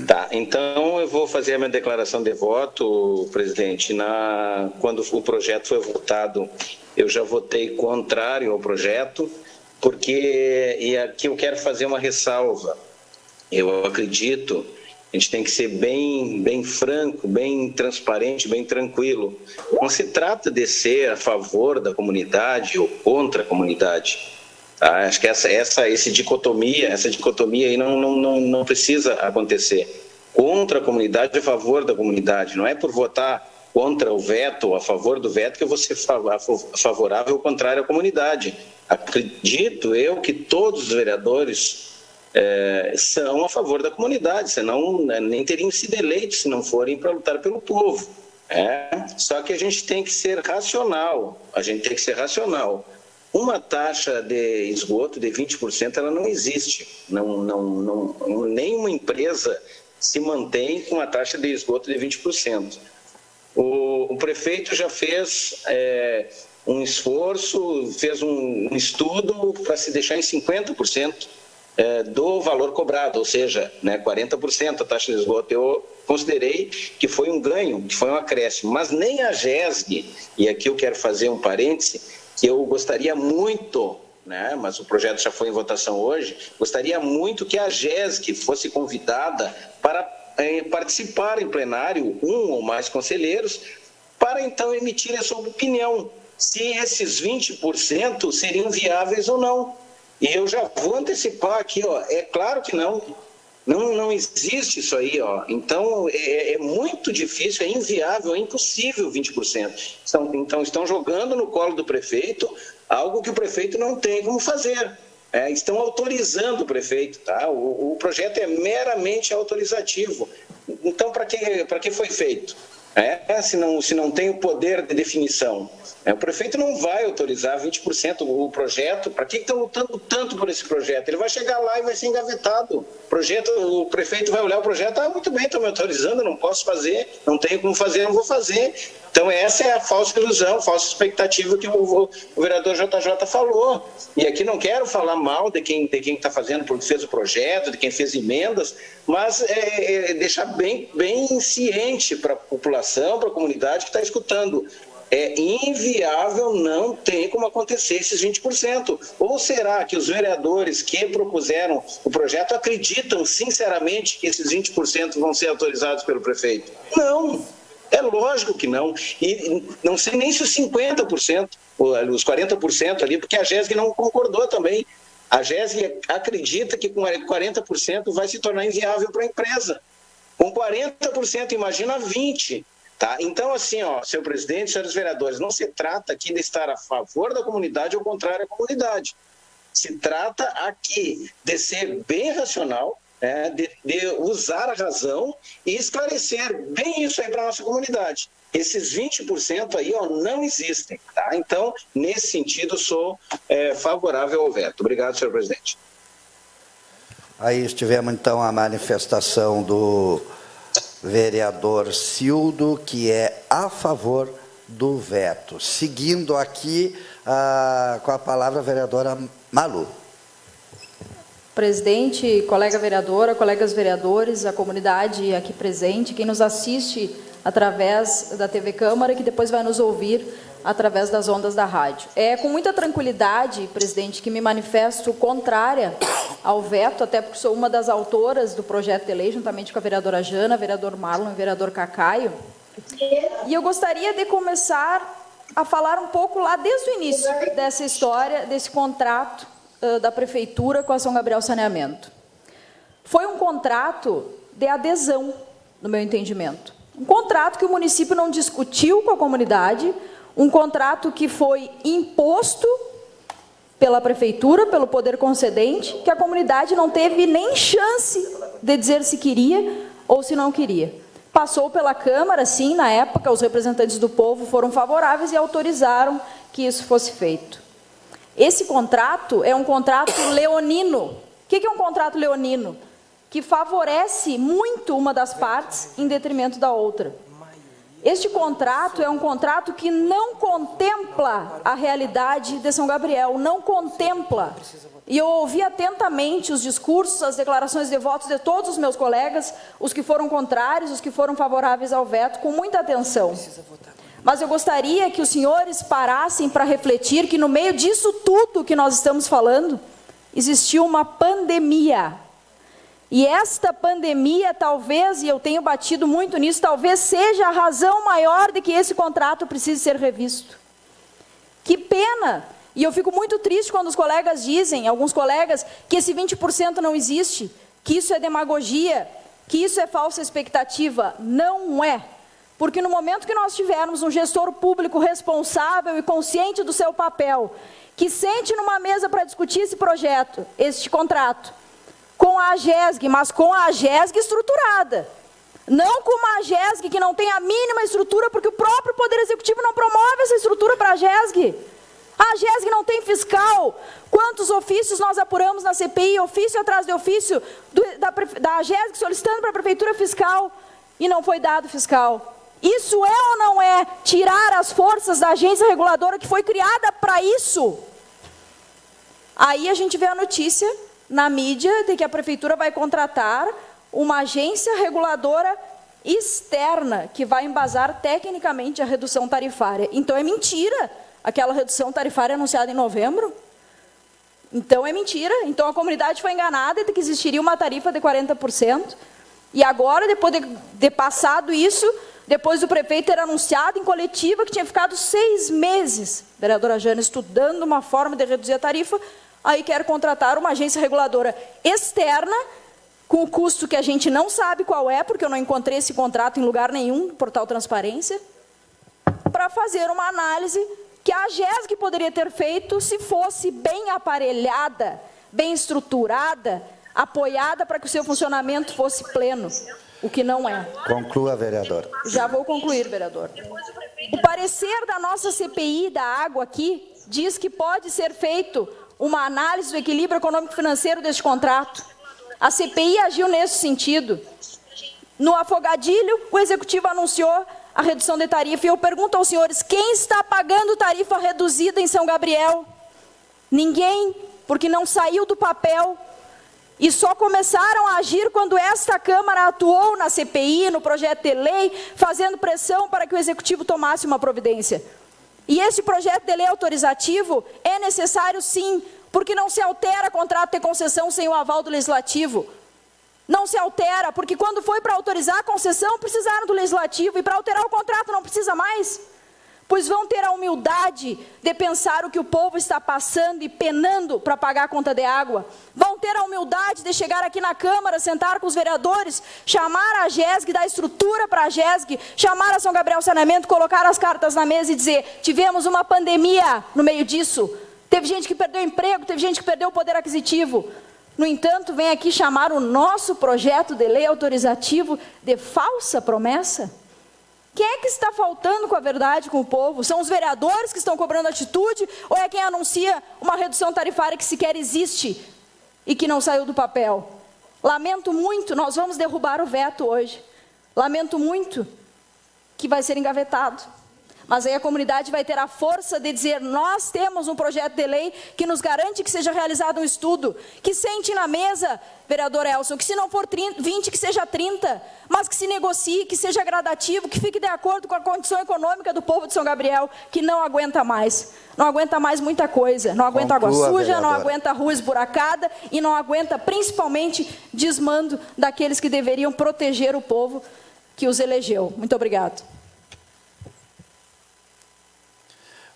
Tá, então eu vou fazer a minha declaração de voto, presidente. Quando o projeto foi votado, eu já votei contrário ao projeto, e aqui eu quero fazer uma ressalva. Eu acredito, a gente tem que ser bem franco, bem transparente, bem tranquilo. Não se trata de ser a favor da comunidade ou contra a comunidade. Tá? Acho que essa dicotomia aí não precisa acontecer. Contra a comunidade, a favor da comunidade. Não é por votar contra o veto ou a favor do veto que eu vou ser favorável ou contrário à comunidade. Acredito eu que todos os vereadores são a favor da comunidade, senão nem teriam sido eleitos se não forem para lutar pelo povo. Só que a gente tem que ser racional, Uma taxa de esgoto de 20%, ela não existe. Nenhuma empresa se mantém com a taxa de esgoto de 20%. O prefeito já fez um esforço, fez um estudo para se deixar em 50% do valor cobrado, ou seja, 40% a taxa de esgoto. considerei que foi um ganho, que foi um acréscimo, mas nem a GESG, e aqui eu quero fazer um parêntese, que eu gostaria muito, né, mas o projeto já foi em votação hoje, gostaria muito que a GESG fosse convidada para participar em plenário, um ou mais conselheiros, para então emitir a sua opinião, se esses 20% seriam viáveis ou não. E eu já vou antecipar aqui, ó, é claro que não existe isso aí, ó. Então é muito difícil, é inviável, é impossível 20%. Então estão jogando no colo do prefeito algo que o prefeito não tem como fazer. Estão autorizando o prefeito, tá? O projeto é meramente autorizativo. Então, para que foi feito? Se não tem o poder de definição. O prefeito não vai autorizar 20% o projeto. Para que estão lutando tanto por esse projeto? Ele vai chegar lá e vai ser engavetado. O prefeito vai olhar o projeto, muito bem, estão me autorizando, não posso fazer, não tenho como fazer, não vou fazer. Então essa é a falsa ilusão, falsa expectativa que o vereador JJ falou. E aqui não quero falar mal de quem está fazendo, porque fez o projeto, de quem fez emendas, mas deixar bem ciente para a população, para a comunidade que está escutando. É inviável, não tem como acontecer esses 20%. Ou será que os vereadores que propuseram o projeto acreditam sinceramente que esses 20% vão ser autorizados pelo prefeito? Não, é lógico que não. E não sei nem se os 50%, os 40% ali, porque a GESG não concordou também. A GESG acredita que com 40% vai se tornar inviável para a empresa. Com 40%, imagina 20%. Tá? Então, assim, senhor presidente, senhores vereadores, não se trata aqui de estar a favor da comunidade ou contrário à comunidade. Se trata aqui de ser bem racional, de usar a razão e esclarecer bem isso aí para a nossa comunidade. Esses 20% aí não existem. Tá? Então, nesse sentido, sou favorável ao veto. Obrigado, senhor presidente. Aí estivemos, então, a manifestação do vereador Cildo, que é a favor do veto. Seguindo aqui com a palavra a vereadora Malu. Presidente, colega vereadora, colegas vereadores, a comunidade aqui presente, quem nos assiste através da TV Câmara e que depois vai nos ouvir através das ondas da rádio. É com muita tranquilidade, presidente, que me manifesto contrária ao veto, até porque sou uma das autoras do projeto de lei, juntamente com a vereadora Jana, vereador Marlon e vereador Cacaio. E eu gostaria de começar a falar um pouco lá desde o início dessa história, desse contrato da Prefeitura com a São Gabriel Saneamento. Foi um contrato de adesão, no meu entendimento. Um contrato que o município não discutiu com a comunidade, um contrato que foi imposto pela Prefeitura, pelo poder concedente, que a comunidade não teve nem chance de dizer se queria ou se não queria. Passou pela Câmara, sim, na época, os representantes do povo foram favoráveis e autorizaram que isso fosse feito. Esse contrato é um contrato leonino. O que é um contrato leonino? Que favorece muito uma das partes em detrimento da outra. Este contrato é um contrato que não contempla a realidade de São Gabriel, não contempla. E eu ouvi atentamente os discursos, as declarações de votos de todos os meus colegas, os que foram contrários, os que foram favoráveis ao veto, com muita atenção. Mas eu gostaria que os senhores parassem para refletir que no meio disso tudo que nós estamos falando, existiu uma pandemia. E esta pandemia, talvez, e eu tenho batido muito nisso, talvez seja a razão maior de que esse contrato precise ser revisto. Que pena! E eu fico muito triste quando os colegas dizem, alguns colegas, que esse 20% não existe, que isso é demagogia, que isso é falsa expectativa. Não é. Porque no momento que nós tivermos um gestor público responsável e consciente do seu papel, que sente numa mesa para discutir esse projeto, este contrato, com a AGESG, mas com a AGESG estruturada. Não com uma AGESG que não tem a mínima estrutura, porque o próprio Poder Executivo não promove essa estrutura para a AGESG. A AGESG não tem fiscal. Quantos ofícios nós apuramos na CPI, ofício atrás de ofício, da AGESG solicitando para a Prefeitura fiscal, e não foi dado fiscal. Isso é ou não é tirar as forças da agência reguladora que foi criada para isso? Aí a gente vê a notícia na mídia de que a Prefeitura vai contratar uma agência reguladora externa que vai embasar tecnicamente a redução tarifária. Então, é mentira aquela redução tarifária anunciada em novembro. Então, é mentira. Então, a comunidade foi enganada de que existiria uma tarifa de 40%. E agora, depois de passado isso, depois do prefeito ter anunciado em coletiva que tinha ficado 6 meses, vereadora Jana, estudando uma forma de reduzir a tarifa, aí quer contratar uma agência reguladora externa, com o custo que a gente não sabe qual é, porque eu não encontrei esse contrato em lugar nenhum no portal Transparência, para fazer uma análise que a AGESG poderia ter feito se fosse bem aparelhada, bem estruturada, apoiada para que o seu funcionamento fosse pleno, o que não é. Conclua, vereador. Já vou concluir, vereador. O parecer da nossa CPI da água aqui diz que pode ser feito uma análise do equilíbrio econômico-financeiro deste contrato. A CPI agiu nesse sentido. No afogadilho, o Executivo anunciou a redução de tarifa. E eu pergunto aos senhores, quem está pagando tarifa reduzida em São Gabriel? Ninguém, porque não saiu do papel. E só começaram a agir quando esta Câmara atuou na CPI, no projeto de lei, fazendo pressão para que o Executivo tomasse uma providência. E esse projeto de lei autorizativo é necessário sim, porque não se altera contrato de concessão sem o aval do Legislativo. Não se altera, porque quando foi para autorizar a concessão, precisaram do Legislativo, e para alterar o contrato não precisa mais. Pois vão ter a humildade de pensar o que o povo está passando e penando para pagar a conta de água. Vão ter a humildade de chegar aqui na Câmara, sentar com os vereadores, chamar a AGESG, dar estrutura para a AGESG, chamar a São Gabriel Saneamento, colocar as cartas na mesa e dizer, tivemos uma pandemia no meio disso, teve gente que perdeu emprego, teve gente que perdeu o poder aquisitivo. No entanto, vem aqui chamar o nosso projeto de lei autorizativo de falsa promessa? Quem é que está faltando com a verdade com o povo? São os vereadores que estão cobrando atitude ou é quem anuncia uma redução tarifária que sequer existe e que não saiu do papel? Lamento muito, nós vamos derrubar o veto hoje. Lamento muito que vai ser engavetado. Mas aí a comunidade vai ter a força de dizer, nós temos um projeto de lei que nos garante que seja realizado um estudo, que sente na mesa, vereador Elson, que se não for 20, que seja 30, mas que se negocie, que seja gradativo, que fique de acordo com a condição econômica do povo de São Gabriel, que não aguenta mais. Não aguenta mais muita coisa, não aguenta água suja, vereadora. Não aguenta rua esburacada e não aguenta, principalmente, desmando daqueles que deveriam proteger o povo que os elegeu. Muito obrigado.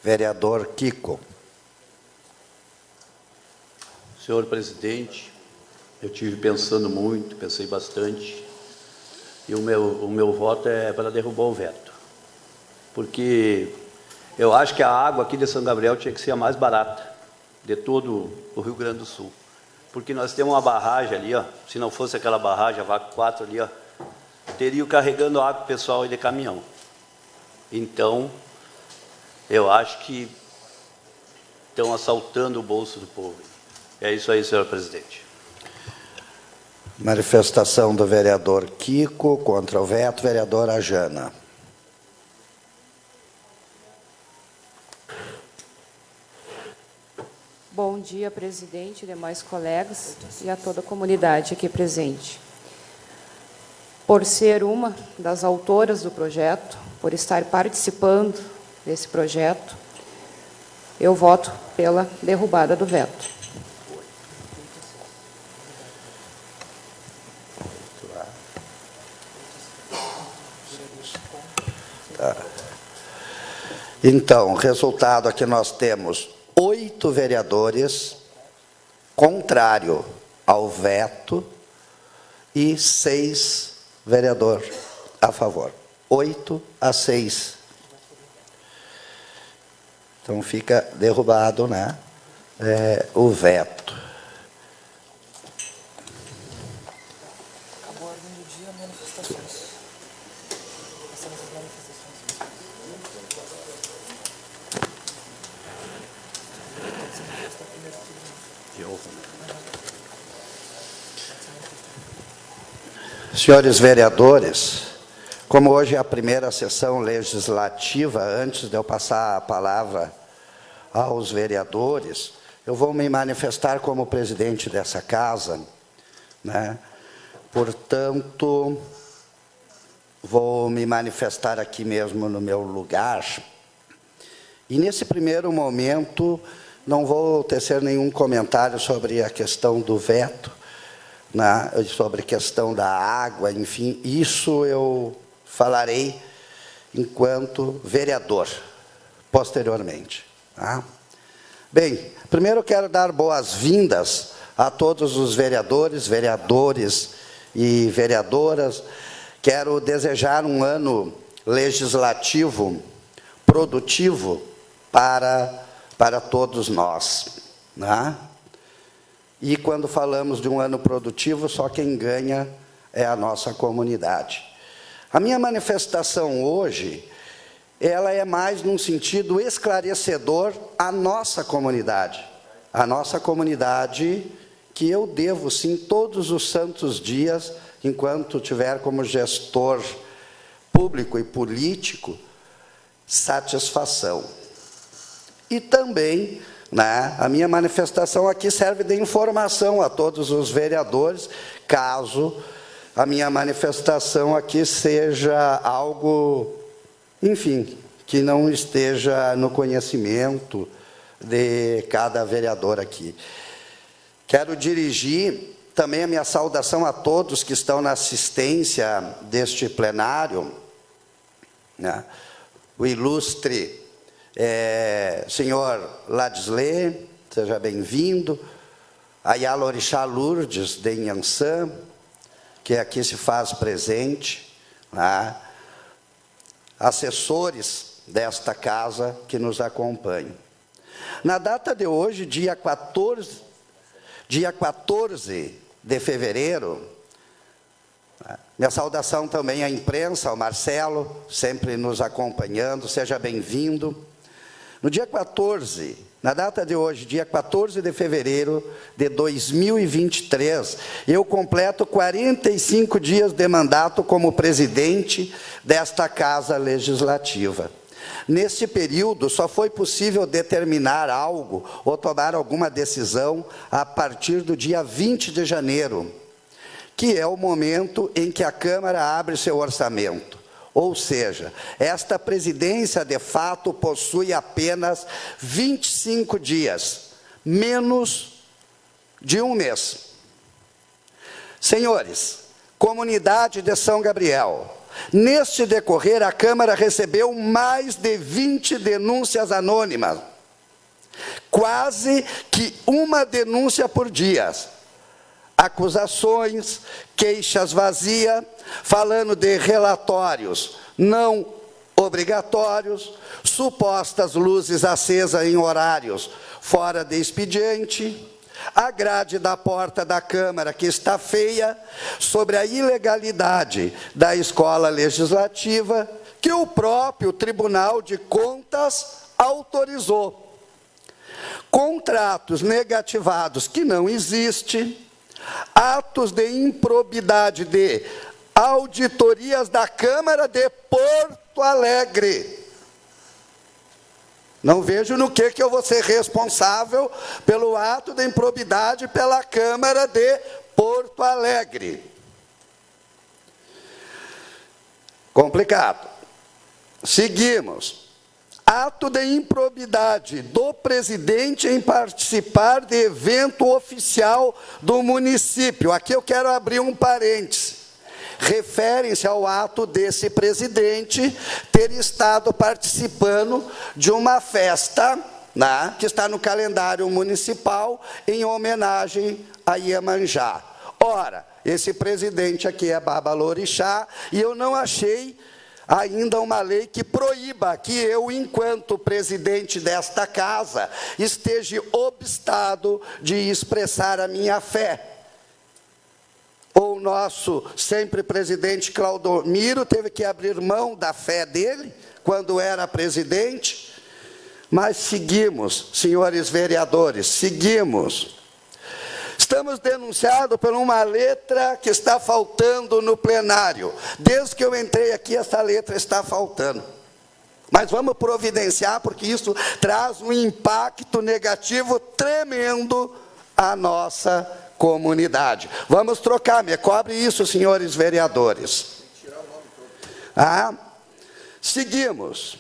Vereador Kiko. Senhor presidente, eu tive pensando muito, pensei bastante, e o meu voto é para derrubar o veto. Porque eu acho que a água aqui de São Gabriel tinha que ser a mais barata de todo o Rio Grande do Sul. Porque nós temos uma barragem ali, ó, se não fosse aquela barragem, a Vaca 4 ali, ó, teria carregando água pessoal e de caminhão. Então, eu acho que estão assaltando o bolso do povo. É isso aí, senhor presidente. Manifestação do vereador Kiko contra o veto, vereadora Jana. Bom dia, presidente, demais colegas e a toda a comunidade aqui presente. Por ser uma das autoras do projeto, por estar participando desse projeto, eu voto pela derrubada do veto. Tá. Então, resultado aqui nós temos 8 vereadores contrário ao veto e 6 vereadores a favor. 8-6. Então, fica derrubado, né, o veto. Acabou a ordem do dia, manifestações. Passamos as manifestações. Senhores vereadores, como hoje é a primeira sessão legislativa, antes de eu passar a palavra aos vereadores, eu vou me manifestar como presidente dessa casa, né? Portanto, vou me manifestar aqui mesmo no meu lugar. E nesse primeiro momento, não vou tecer nenhum comentário sobre a questão do veto, né, sobre a questão da água, enfim, isso eu falarei enquanto vereador, posteriormente. Tá? Bem, primeiro quero dar boas-vindas a todos os vereadores e vereadoras. Quero desejar um ano legislativo produtivo para todos nós. Né? E quando falamos de um ano produtivo, só quem ganha é a nossa comunidade. A minha manifestação hoje, ela é mais num sentido esclarecedor à nossa comunidade. A nossa comunidade que eu devo, sim, todos os santos dias, enquanto tiver como gestor público e político, satisfação. E também, né, a minha manifestação aqui serve de informação a todos os vereadores, caso a minha manifestação aqui seja algo, enfim, que não esteja no conhecimento de cada vereador aqui. Quero dirigir também a minha saudação a todos que estão na assistência deste plenário, né? O ilustre senhor Ladisley, seja bem-vindo, a Yalorixá Lourdes de Inhansã, que aqui se faz presente, né? Assessores desta casa que nos acompanham. Na data de hoje, dia 14 de fevereiro, minha saudação também à imprensa, ao Marcelo, sempre nos acompanhando, seja bem-vindo. No dia 14, na data de hoje, dia 14 de fevereiro de 2023, eu completo 45 dias de mandato como presidente desta Casa Legislativa. Nesse período, só foi possível determinar algo ou tomar alguma decisão a partir do dia 20 de janeiro, que é o momento em que a Câmara abre seu orçamento. Ou seja, esta presidência, de fato, possui apenas 25 dias, menos de um mês. Senhores, comunidade de São Gabriel, neste decorrer, a Câmara recebeu mais de 20 denúncias anônimas, quase que uma denúncia por dia. Acusações, queixas vazias, falando de relatórios não obrigatórios, supostas luzes acesas em horários fora de expediente, a grade da porta da Câmara que está feia, sobre a ilegalidade da escola legislativa, que o próprio Tribunal de Contas autorizou. Contratos negativados que não existem, atos de improbidade de auditorias da Câmara de Porto Alegre. Não vejo no que eu vou ser responsável pelo ato de improbidade pela Câmara de Porto Alegre. Complicado. Seguimos. Ato de improbidade do presidente em participar de evento oficial do município. Aqui eu quero abrir um parêntese. Referem-se ao ato desse presidente ter estado participando de uma festa, né, que está no calendário municipal, em homenagem a Iemanjá. Ora, esse presidente aqui é Babalorixá, e eu não achei ainda uma lei que proíba que eu, enquanto presidente desta casa, esteja obstado de expressar a minha fé. O nosso sempre presidente Claudomiro teve que abrir mão da fé dele, quando era presidente, mas seguimos, senhores vereadores, seguimos. Estamos denunciados por uma letra que está faltando no plenário. Desde que eu entrei aqui, essa letra está faltando. Mas vamos providenciar, porque isso traz um impacto negativo tremendo à nossa comunidade. Vamos trocar, me cobre isso, senhores vereadores. Seguimos.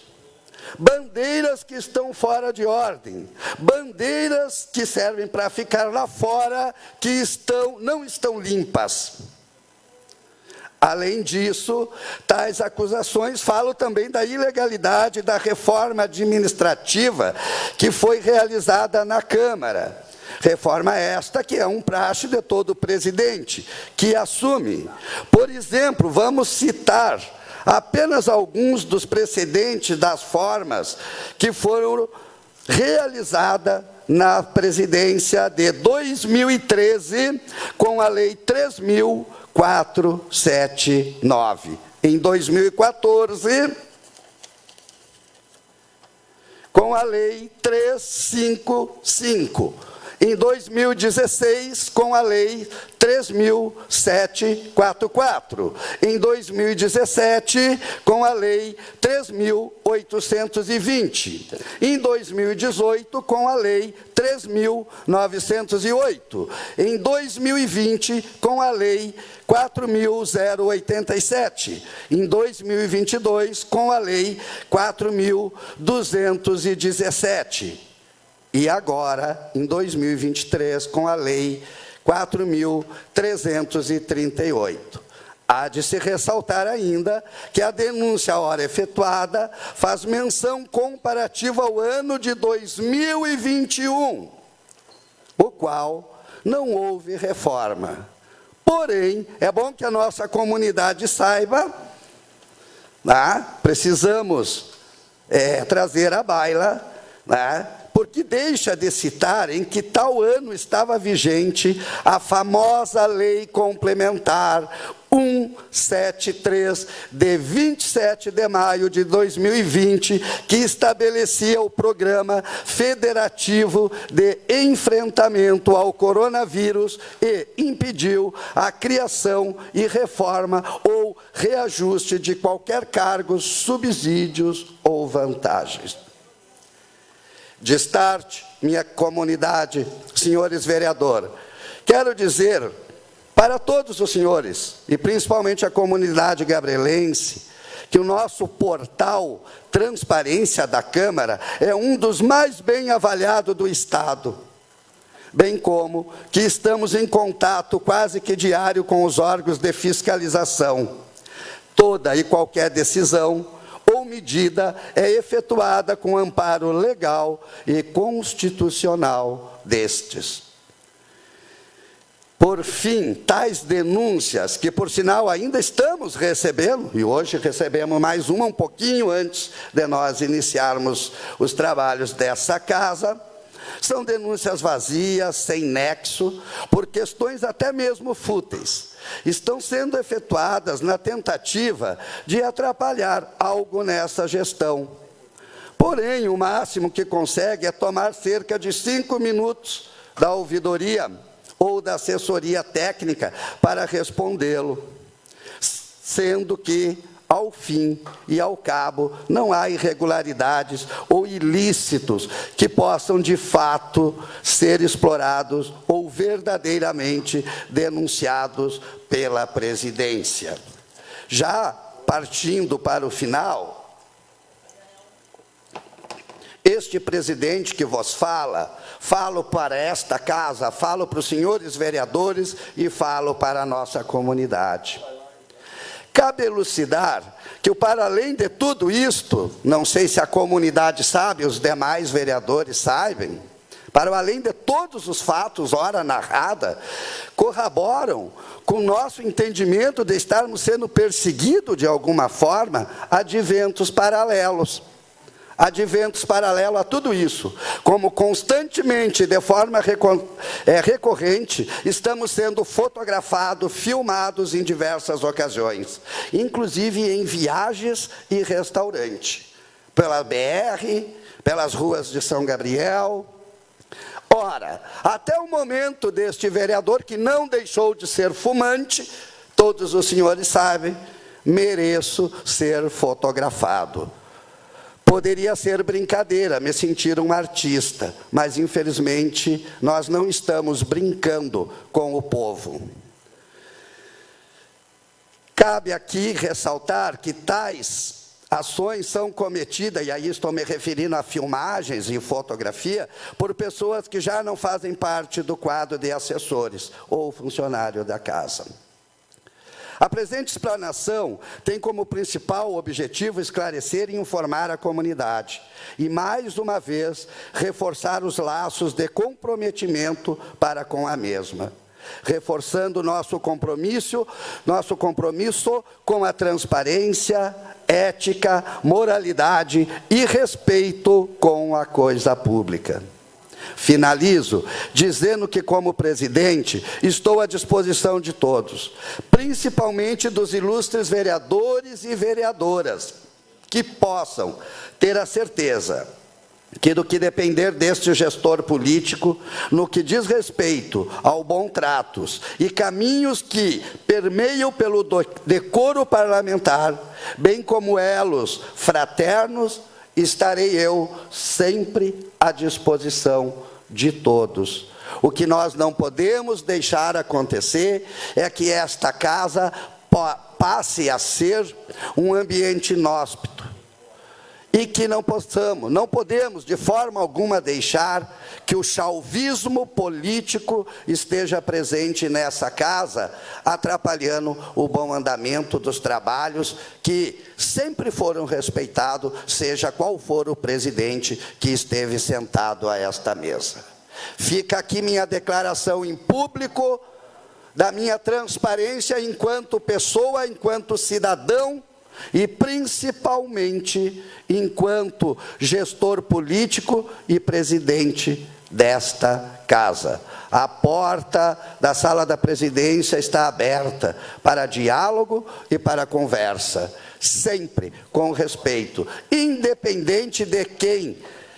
Bandeiras que estão fora de ordem, bandeiras que servem para ficar lá fora, que não estão limpas. Além disso, tais acusações falam também da ilegalidade da reforma administrativa que foi realizada na Câmara. Reforma esta que é um praxe de todo presidente, que assume. Por exemplo, vamos citar apenas alguns dos precedentes das formas que foram realizadas na presidência de 2013, com a Lei 3.479. Em 2014, com a Lei 355. Em 2016, com a Lei 3.744. Em 2017, com a Lei 3.820. Em 2018, com a Lei 3.908. Em 2020, com a Lei 4.087. Em 2022, com a Lei 4.217. E agora, em 2023, com a Lei 4.338. Há de se ressaltar ainda que a denúncia, ora efetuada, faz menção comparativa ao ano de 2021, o qual não houve reforma. Porém, é bom que a nossa comunidade saiba, precisamos trazer à baila, porque deixa de citar em que tal ano estava vigente a famosa Lei Complementar 173, de 27 de maio de 2020, que estabelecia o Programa Federativo de Enfrentamento ao Coronavírus e impediu a criação e reforma ou reajuste de qualquer cargo, subsídios ou vantagens. Destarte, minha comunidade, senhores vereadores, quero dizer para todos os senhores, e principalmente a comunidade gabrielense, que o nosso portal Transparência da Câmara é um dos mais bem avaliados do Estado, bem como que estamos em contato quase que diário com os órgãos de fiscalização. Toda e qualquer decisão ou medida é efetuada com amparo legal e constitucional destes. Por fim, tais denúncias, que por sinal ainda estamos recebendo, e hoje recebemos mais uma um pouquinho antes de nós iniciarmos os trabalhos dessa casa, são denúncias vazias, sem nexo, por questões até mesmo fúteis. Estão sendo efetuadas na tentativa de atrapalhar algo nessa gestão. Porém, o máximo que consegue é tomar cerca de 5 minutos da ouvidoria ou da assessoria técnica para respondê-lo, sendo que, ao fim e ao cabo, não há irregularidades ou ilícitos que possam, de fato, ser explorados ou verdadeiramente denunciados pela presidência. Já partindo para o final, este presidente que vos falo para esta casa, falo para os senhores vereadores e falo para a nossa comunidade. Cabe elucidar que, para além de tudo isto, não sei se a comunidade sabe, os demais vereadores sabem, para além de todos os fatos, ora narrada, corroboram com o nosso entendimento de estarmos sendo perseguidos de alguma forma, adventos paralelos. Adventos paralelos a tudo isso, como constantemente, de forma recorrente, estamos sendo fotografados, filmados em diversas ocasiões, inclusive em viagens e restaurante, pela BR, pelas ruas de São Gabriel. Ora, até o momento deste vereador, que não deixou de ser fumante, todos os senhores sabem, mereço ser fotografado. Poderia ser brincadeira, me sentir um artista, mas, infelizmente, nós não estamos brincando com o povo. Cabe aqui ressaltar que tais ações são cometidas, e aí estou me referindo a filmagens e fotografia, por pessoas que já não fazem parte do quadro de assessores ou funcionário da casa. A presente explanação tem como principal objetivo esclarecer e informar a comunidade e, mais uma vez, reforçar os laços de comprometimento para com a mesma, reforçando nosso compromisso com a transparência, ética, moralidade e respeito com a coisa pública. Finalizo dizendo que, como presidente, estou à disposição de todos, principalmente dos ilustres vereadores e vereadoras, que possam ter a certeza que, do que depender deste gestor político, no que diz respeito ao bom tratos e caminhos que permeiam pelo decoro parlamentar, bem como elos fraternos, estarei eu sempre à disposição de todos. O que nós não podemos deixar acontecer é que esta casa passe a ser um ambiente inóspito e que não podemos de forma alguma deixar que o chauvismo político esteja presente nessa casa, atrapalhando o bom andamento dos trabalhos que sempre foram respeitados, seja qual for o presidente que esteve sentado a esta mesa. Fica aqui minha declaração em público da minha transparência enquanto pessoa, enquanto cidadão, e principalmente enquanto gestor político e presidente desta casa. A porta da sala da presidência está aberta para diálogo e para conversa, sempre com respeito, independente de quem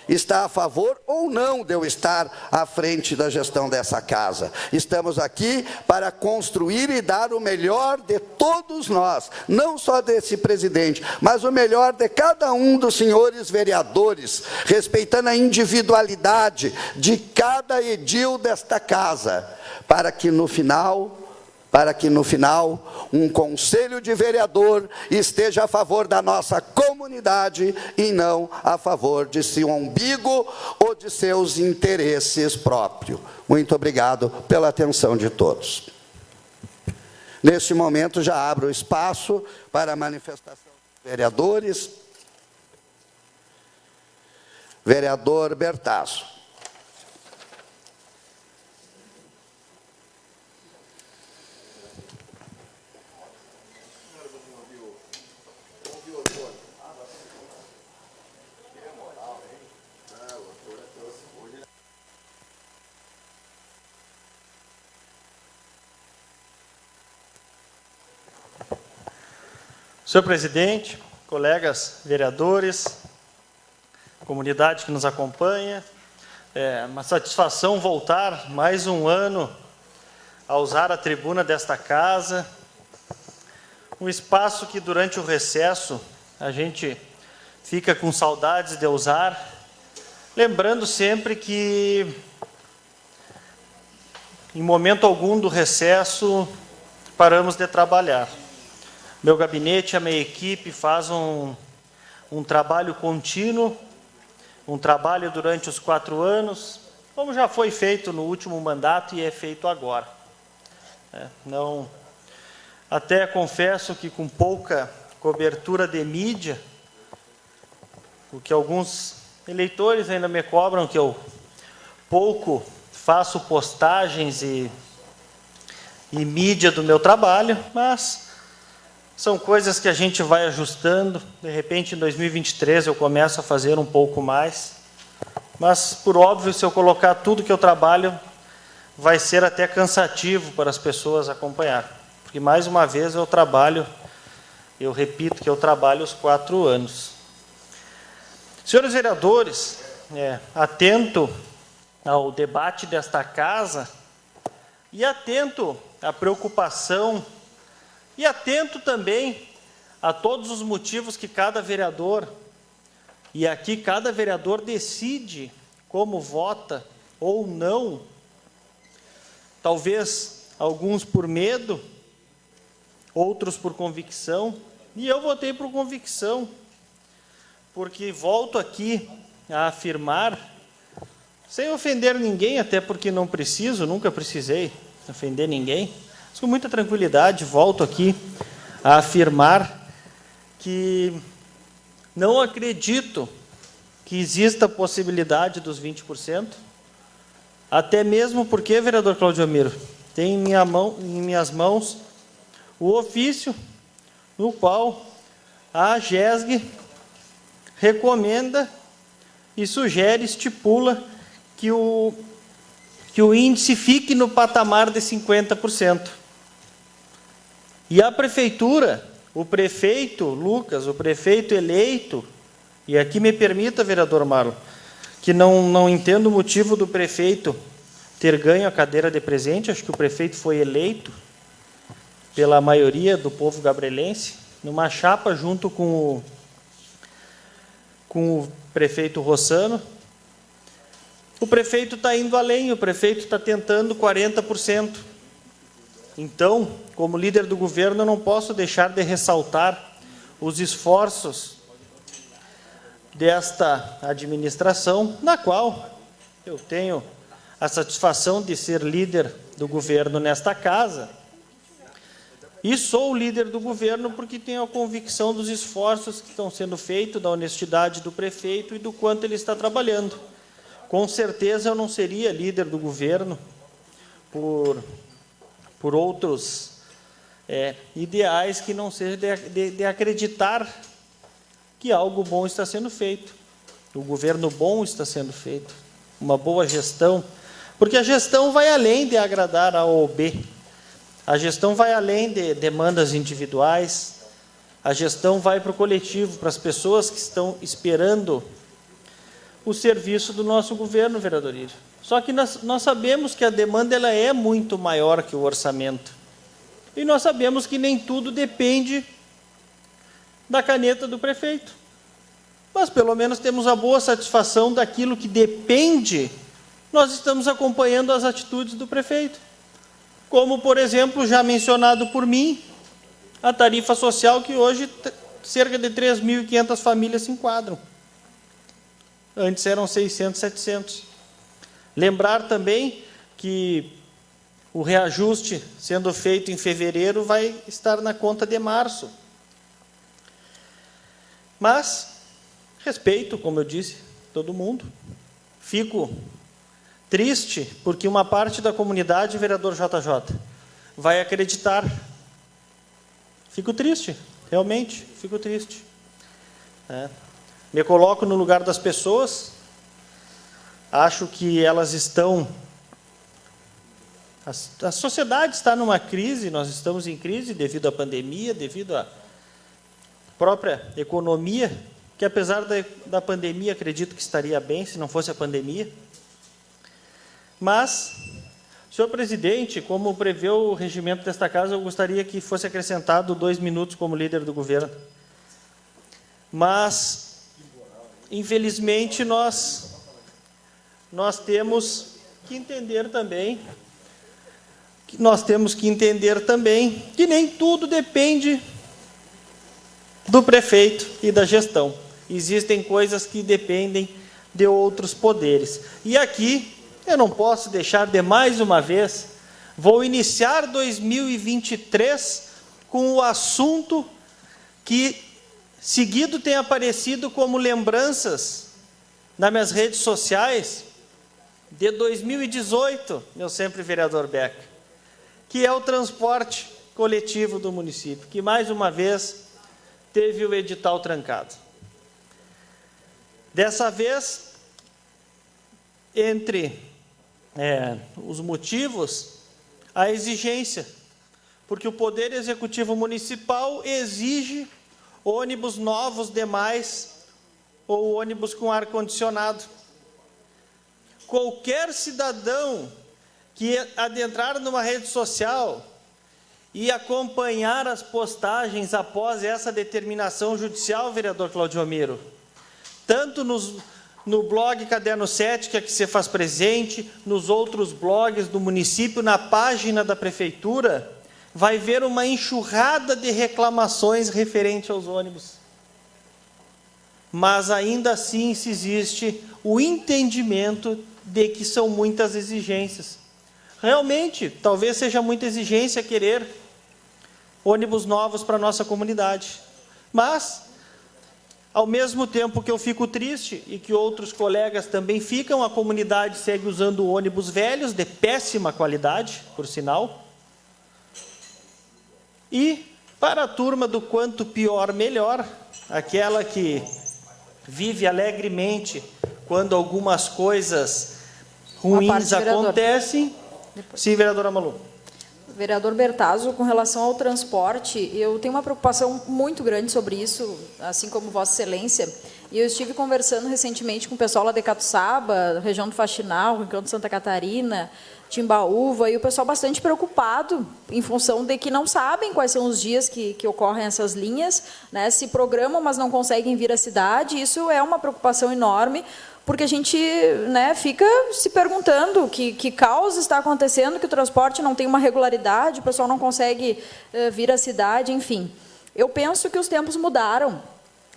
está a favor ou não de eu estar à frente da gestão dessa casa. Estamos aqui para construir e dar o melhor de todos nós, não só desse presidente, mas o melhor de cada um dos senhores vereadores, respeitando a individualidade de cada edil desta casa, para que no final um conselho de vereador esteja a favor da nossa comunidade e não a favor de seu umbigo ou de seus interesses próprios. Muito obrigado pela atenção de todos. Neste momento já abro espaço para a manifestação dos vereadores. Vereador Bertasso. Senhor presidente, colegas vereadores, comunidade que nos acompanha, é uma satisfação voltar mais um ano a usar a tribuna desta casa, um espaço que durante o recesso a gente fica com saudades de usar, lembrando sempre que em momento algum do recesso paramos de trabalhar. Meu gabinete, a minha equipe faz um trabalho contínuo, um trabalho durante os 4 anos, como já foi feito no último mandato e é feito agora. Até confesso que com pouca cobertura de mídia, o que alguns eleitores ainda me cobram que eu pouco faço postagens e mídia do meu trabalho, mas são coisas que a gente vai ajustando. De repente, em 2023, eu começo a fazer um pouco mais. Mas, por óbvio, se eu colocar tudo que eu trabalho, vai ser até cansativo para as pessoas acompanhar. Porque, mais uma vez, eu repito que eu trabalho os 4 anos. Senhores vereadores, atento ao debate desta casa e atento à preocupação e atento também a todos os motivos que cada vereador, e aqui cada vereador decide como vota ou não, talvez alguns por medo, outros por convicção, e eu votei por convicção, porque volto aqui a afirmar, sem ofender ninguém, até porque não preciso, nunca precisei ofender ninguém, mas com muita tranquilidade volto aqui a afirmar que não acredito que exista a possibilidade dos 20%, até mesmo porque, vereador Claudio Miro, tem em minhas mãos o ofício no qual a AGESG recomenda e sugere, estipula que o índice fique no patamar de 50%. E a prefeitura, o prefeito Lucas, o prefeito eleito, e aqui me permita, vereador Marlon, que não entendo o motivo do prefeito ter ganho a cadeira de presente, acho que o prefeito foi eleito pela maioria do povo gabrielense, numa chapa junto com o prefeito Rossano. O prefeito está indo além, o prefeito está tentando 40%. Então, como líder do governo, eu não posso deixar de ressaltar os esforços desta administração, na qual eu tenho a satisfação de ser líder do governo nesta casa. E sou o líder do governo porque tenho a convicção dos esforços que estão sendo feitos, da honestidade do prefeito e do quanto ele está trabalhando. Com certeza eu não seria líder do governo por outros ideais que não seja de acreditar que algo bom está sendo feito. O governo bom está sendo feito, uma boa gestão, porque a gestão vai além de agradar a OB, a gestão vai além de demandas individuais, a gestão vai para o coletivo, para as pessoas que estão esperando o serviço do nosso governo, vereador Írio. Só que nós sabemos que a demanda ela é muito maior que o orçamento. E nós sabemos que nem tudo depende da caneta do prefeito. Mas, pelo menos, temos a boa satisfação daquilo que depende, nós estamos acompanhando as atitudes do prefeito. Como, por exemplo, já mencionado por mim, a tarifa social, que hoje cerca de 3.500 famílias se enquadram. Antes eram 600, 700. Lembrar também que o reajuste, sendo feito em fevereiro, vai estar na conta de março. Mas, respeito, como eu disse, todo mundo. Fico triste porque uma parte da comunidade, vereador JJ, vai acreditar. Fico triste, realmente, fico triste. Me coloco no lugar das pessoas, acho que elas estão... A sociedade está numa crise, nós estamos em crise devido à pandemia, devido à própria economia, que apesar da pandemia, acredito que estaria bem se não fosse a pandemia. Mas, senhor presidente, como prevê o regimento desta casa, eu gostaria que fosse acrescentado 2 minutos como líder do governo. Mas, infelizmente, nós temos que entender também que nem tudo depende do prefeito e da gestão. Existem coisas que dependem de outros poderes. E aqui, eu não posso deixar de, mais uma vez, vou iniciar 2023 com o assunto que, seguido, tem aparecido como lembranças nas minhas redes sociais de 2018, meu sempre vereador Becker, que é o transporte coletivo do município, que, mais uma vez, teve o edital trancado. Dessa vez, entre os motivos, a exigência, porque o Poder Executivo Municipal exige ônibus novos demais ou ônibus com ar-condicionado. Qualquer cidadão que adentrar numa rede social e acompanhar as postagens após essa determinação judicial, vereador Claudio Miro, tanto no blog Caderno 7, que aqui se faz presente, nos outros blogs do município, na página da prefeitura, vai ver uma enxurrada de reclamações referente aos ônibus. Mas ainda assim se existe o entendimento de que são muitas exigências. Realmente, talvez seja muita exigência querer ônibus novos para a nossa comunidade. Mas, ao mesmo tempo que eu fico triste e que outros colegas também ficam, a comunidade segue usando ônibus velhos, de péssima qualidade, por sinal. E, para a turma do quanto pior, melhor, aquela que vive alegremente quando algumas coisas ruins acontecem. Sim, vereadora Malu. Vereador Bertazzo, com relação ao transporte, eu tenho uma preocupação muito grande sobre isso, assim como Vossa Excelência, e eu estive conversando recentemente com o pessoal lá de Catuçaba, região do Faxinal, Rincão de Santa Catarina, Timbaúva, e o pessoal bastante preocupado em função de que não sabem quais são os dias que ocorrem essas linhas, né, se programam, mas não conseguem vir à cidade. Isso é uma preocupação enorme, porque a gente, né, fica se perguntando que causa está acontecendo, que o transporte não tem uma regularidade, o pessoal não consegue vir à cidade, enfim. Eu penso que os tempos mudaram,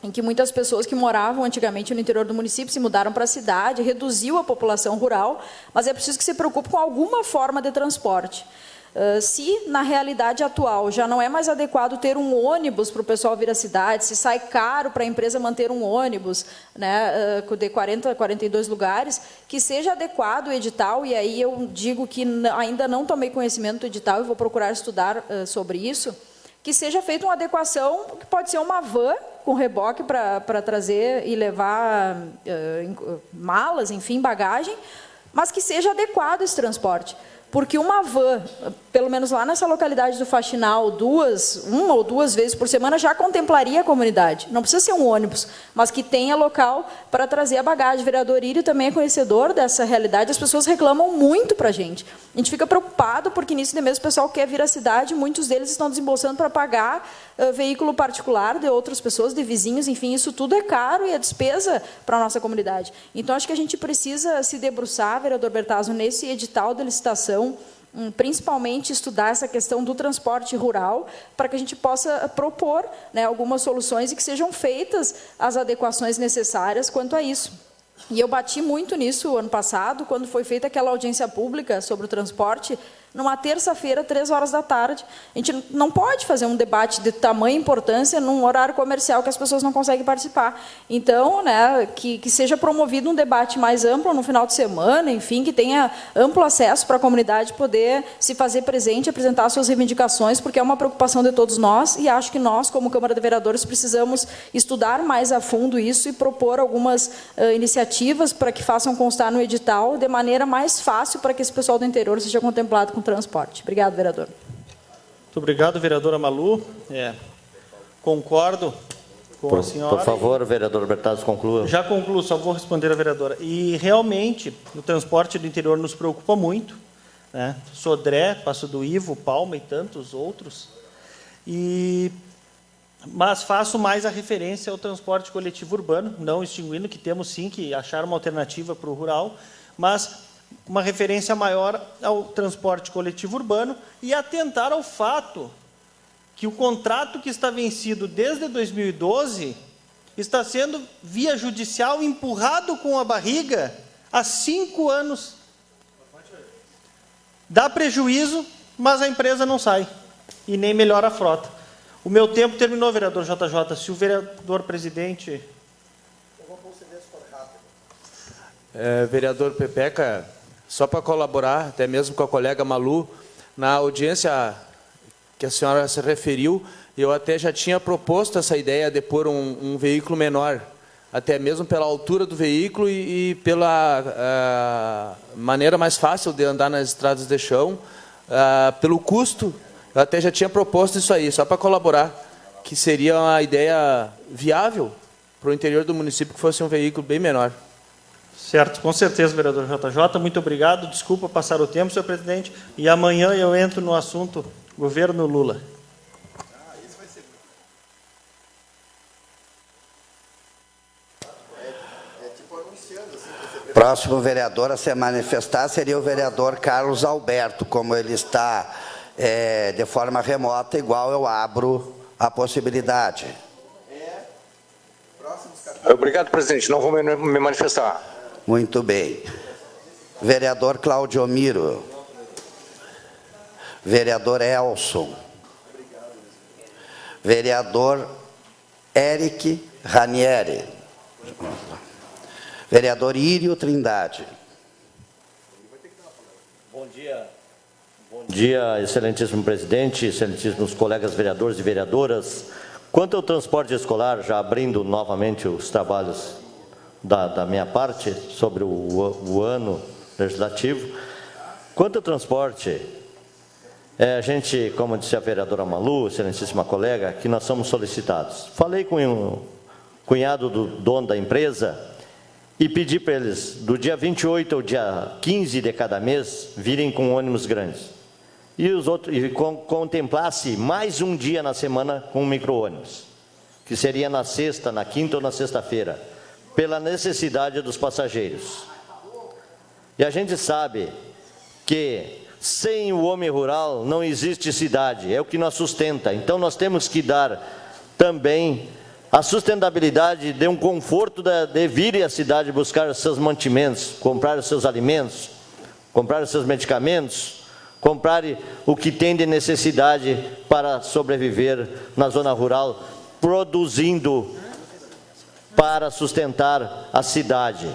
em que muitas pessoas que moravam antigamente no interior do município se mudaram para a cidade, reduziu a população rural, mas é preciso que se preocupe com alguma forma de transporte. Se, na realidade atual, já não é mais adequado ter um ônibus para o pessoal vir à cidade, se sai caro para a empresa manter um ônibus, né, de 40, 42 lugares, que seja adequado o edital, e aí eu digo que ainda não tomei conhecimento do edital e vou procurar estudar sobre isso, que seja feita uma adequação, que pode ser uma van com reboque para trazer e levar malas, enfim, bagagem, mas que seja adequado esse transporte. Porque uma van, pelo menos lá nessa localidade do Faxinal, uma ou duas vezes por semana, já contemplaria a comunidade. Não precisa ser um ônibus, mas que tenha local para trazer a bagagem. O vereador Írio também é conhecedor dessa realidade. As pessoas reclamam muito para a gente. A gente fica preocupado porque, nisso de mesmo, o pessoal quer vir à cidade, muitos deles estão desembolsando para pagar veículo particular de outras pessoas, de vizinhos, enfim, isso tudo é caro e é despesa para a nossa comunidade. Então, acho que a gente precisa se debruçar, vereador Bertazzo, nesse edital de licitação, principalmente estudar essa questão do transporte rural, para que a gente possa propor, né, algumas soluções e que sejam feitas as adequações necessárias quanto a isso. E eu bati muito nisso ano passado, quando foi feita aquela audiência pública sobre o transporte, numa terça-feira, 15h. A gente não pode fazer um debate de tamanha importância num horário comercial que as pessoas não conseguem participar. Então, né, que seja promovido um debate mais amplo no final de semana, enfim, que tenha amplo acesso para a comunidade poder se fazer presente, apresentar suas reivindicações, porque é uma preocupação de todos nós, e acho que nós, como Câmara de Vereadores, precisamos estudar mais a fundo isso e propor algumas iniciativas para que façam constar no edital de maneira mais fácil para que esse pessoal do interior seja contemplado com transporte. Obrigado, vereador. Muito obrigado, vereadora Malu. Concordo com a senhora. Por favor, vereador Bertazzo, conclua. Já concluo, só vou responder a vereadora. E, realmente, o transporte do interior nos preocupa muito, né? Sodré, Passo do Ivo, Palma e tantos outros. Mas faço mais a referência ao transporte coletivo urbano, não extinguindo, que temos sim que achar uma alternativa para o rural, mas uma referência maior ao transporte coletivo urbano e atentar ao fato que o contrato que está vencido desde 2012 está sendo, via judicial, empurrado com a barriga há 5 anos. Dá prejuízo, mas a empresa não sai e nem melhora a frota. O meu tempo terminou, vereador JJ. Se o vereador presidente... Eu vou conceder se for rápido. Vereador Pepeca, só para colaborar, até mesmo com a colega Malu, na audiência que a senhora se referiu, eu até já tinha proposto essa ideia de pôr um veículo menor, até mesmo pela altura do veículo e pela maneira mais fácil de andar nas estradas de chão, pelo custo, eu até já tinha proposto isso aí, só para colaborar, que seria uma ideia viável para o interior do município que fosse um veículo bem menor. Certo, com certeza, vereador JJ. Muito obrigado. Desculpa passar o tempo, senhor presidente. E amanhã eu entro no assunto governo Lula. Isso vai ser... tipo anunciando, assim, Próximo vereador a se manifestar seria o vereador Carlos Alberto, como ele está de forma remota, igual eu abro a possibilidade. Obrigado, presidente. Não vou me manifestar. Muito bem. Vereador Claudio Miro. Vereador Elson. Vereador Eric Ranieri. Vereador Írio Trindade. Bom dia. Bom dia, excelentíssimo presidente, excelentíssimos colegas vereadores e vereadoras. Quanto ao transporte escolar, já abrindo novamente os trabalhos da minha parte sobre o ano legislativo, quanto ao transporte, a gente, como disse a vereadora Malu, excelentíssima colega, que nós somos solicitados. Falei com o cunhado do dono da empresa e pedi para eles, do dia 28 ao dia 15 de cada mês, virem com ônibus grandes. E contemplasse mais um dia na semana com um micro-ônibus, que seria na sexta, na quinta ou na sexta-feira, pela necessidade dos passageiros. E a gente sabe que sem o homem rural não existe cidade, é o que nos sustenta. Então nós temos que dar também a sustentabilidade de um conforto de vir à cidade buscar os seus mantimentos, comprar os seus alimentos, comprar os seus medicamentos, comprar o que tem de necessidade para sobreviver na zona rural, produzindo para sustentar a cidade.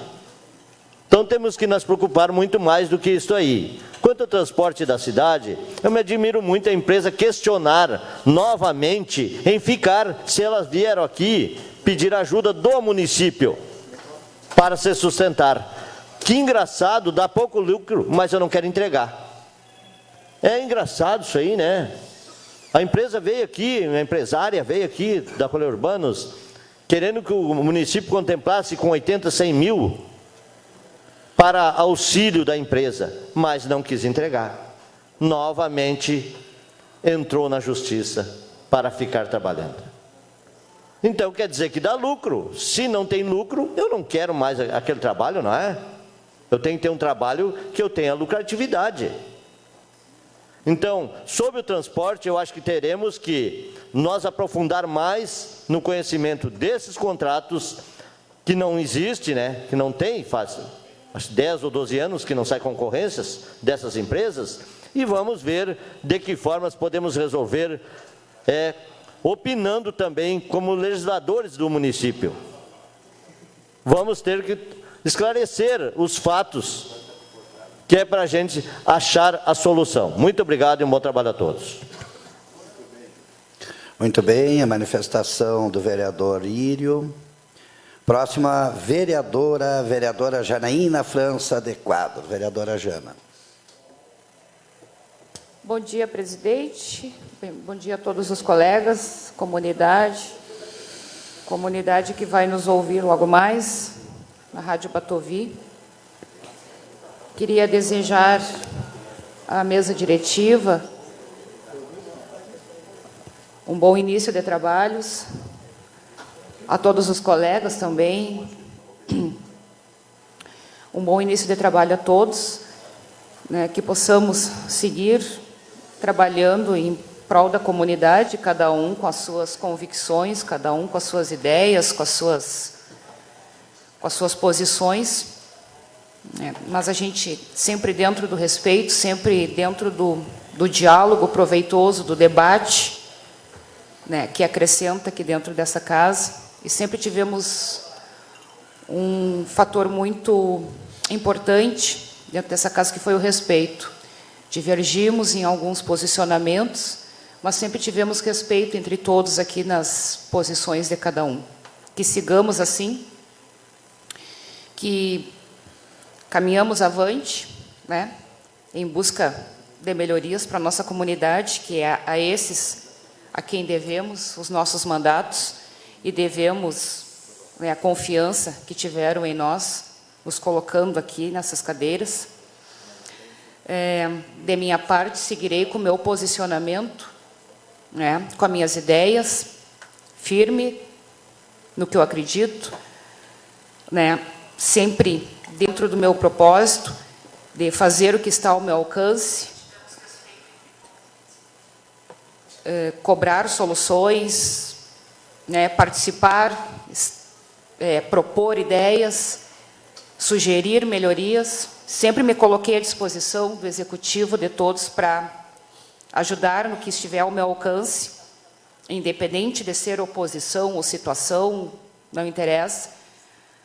Então temos que nos preocupar muito mais do que isso aí. Quanto ao transporte da cidade, eu me admiro muito a empresa questionar novamente em ficar, se elas vieram aqui, pedir ajuda do município para se sustentar. Que engraçado, dá pouco lucro, mas eu não quero entregar. É engraçado isso aí, né? A empresa veio aqui, a empresária veio aqui da Colher Urbanos, querendo que o município contemplasse com 80, 100 mil para auxílio da empresa, mas não quis entregar. Novamente entrou na justiça para ficar trabalhando. Então quer dizer que dá lucro. Se não tem lucro, eu não quero mais aquele trabalho, não é? Eu tenho que ter um trabalho que eu tenha lucratividade. Então, sobre o transporte, eu acho que teremos que nós aprofundar mais no conhecimento desses contratos que não existe, né? Que não tem, faz acho 10 ou 12 anos que não sai concorrências dessas empresas, e vamos ver de que formas podemos resolver, opinando também como legisladores do município. Vamos ter que esclarecer os fatos, que é para a gente achar a solução. Muito obrigado e um bom trabalho a todos. Muito bem, a manifestação do vereador Írio. Próxima vereadora Janaína França de Quadro. Vereadora Jana. Bom dia, presidente. Bom dia a todos os colegas, comunidade que vai nos ouvir logo mais na Rádio Batovi. Queria desejar à mesa diretiva um bom início de trabalhos, a todos os colegas também, um bom início de trabalho a todos, né, que possamos seguir trabalhando em prol da comunidade, cada um com as suas convicções, cada um com as suas ideias, com as suas posições, mas a gente sempre dentro do respeito, sempre dentro do diálogo proveitoso, do debate, né, que acrescenta aqui dentro dessa casa. E sempre tivemos um fator muito importante dentro dessa casa, que foi o respeito. Divergimos em alguns posicionamentos, mas sempre tivemos respeito entre todos aqui nas posições de cada um. Que sigamos assim, que caminhamos avante, né, em busca de melhorias para a nossa comunidade, que é a esses a quem devemos os nossos mandatos e devemos, né, a confiança que tiveram em nós, nos colocando aqui nessas cadeiras. De minha parte, seguirei com o meu posicionamento, né, com as minhas ideias, firme no que eu acredito, né, sempre dentro do meu propósito de fazer o que está ao meu alcance, cobrar soluções, né, participar, propor ideias, sugerir melhorias. Sempre me coloquei à disposição do Executivo, de todos, para ajudar no que estiver ao meu alcance, independente de ser oposição ou situação, não interessa.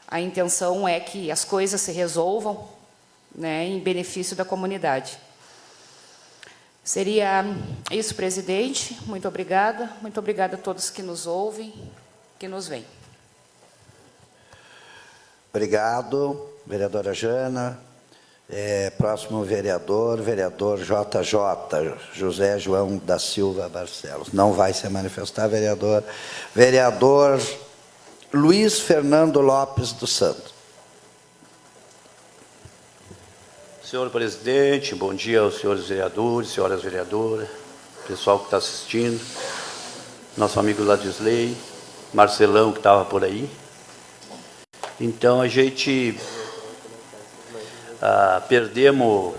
A intenção é que as coisas se resolvam, né, em benefício da comunidade. Seria isso, presidente. Muito obrigada. Muito obrigada a todos que nos ouvem, que nos veem. Obrigado, vereadora Jana. Próximo vereador JJ, José João da Silva Barcelos. Não vai se manifestar, vereador. Vereador Luiz Fernando Lopes dos Santos. Senhor presidente, bom dia aos senhores vereadores, senhoras vereadoras, pessoal que está assistindo, nosso amigo Ladisley, Marcelão, que estava por aí. Então, a gente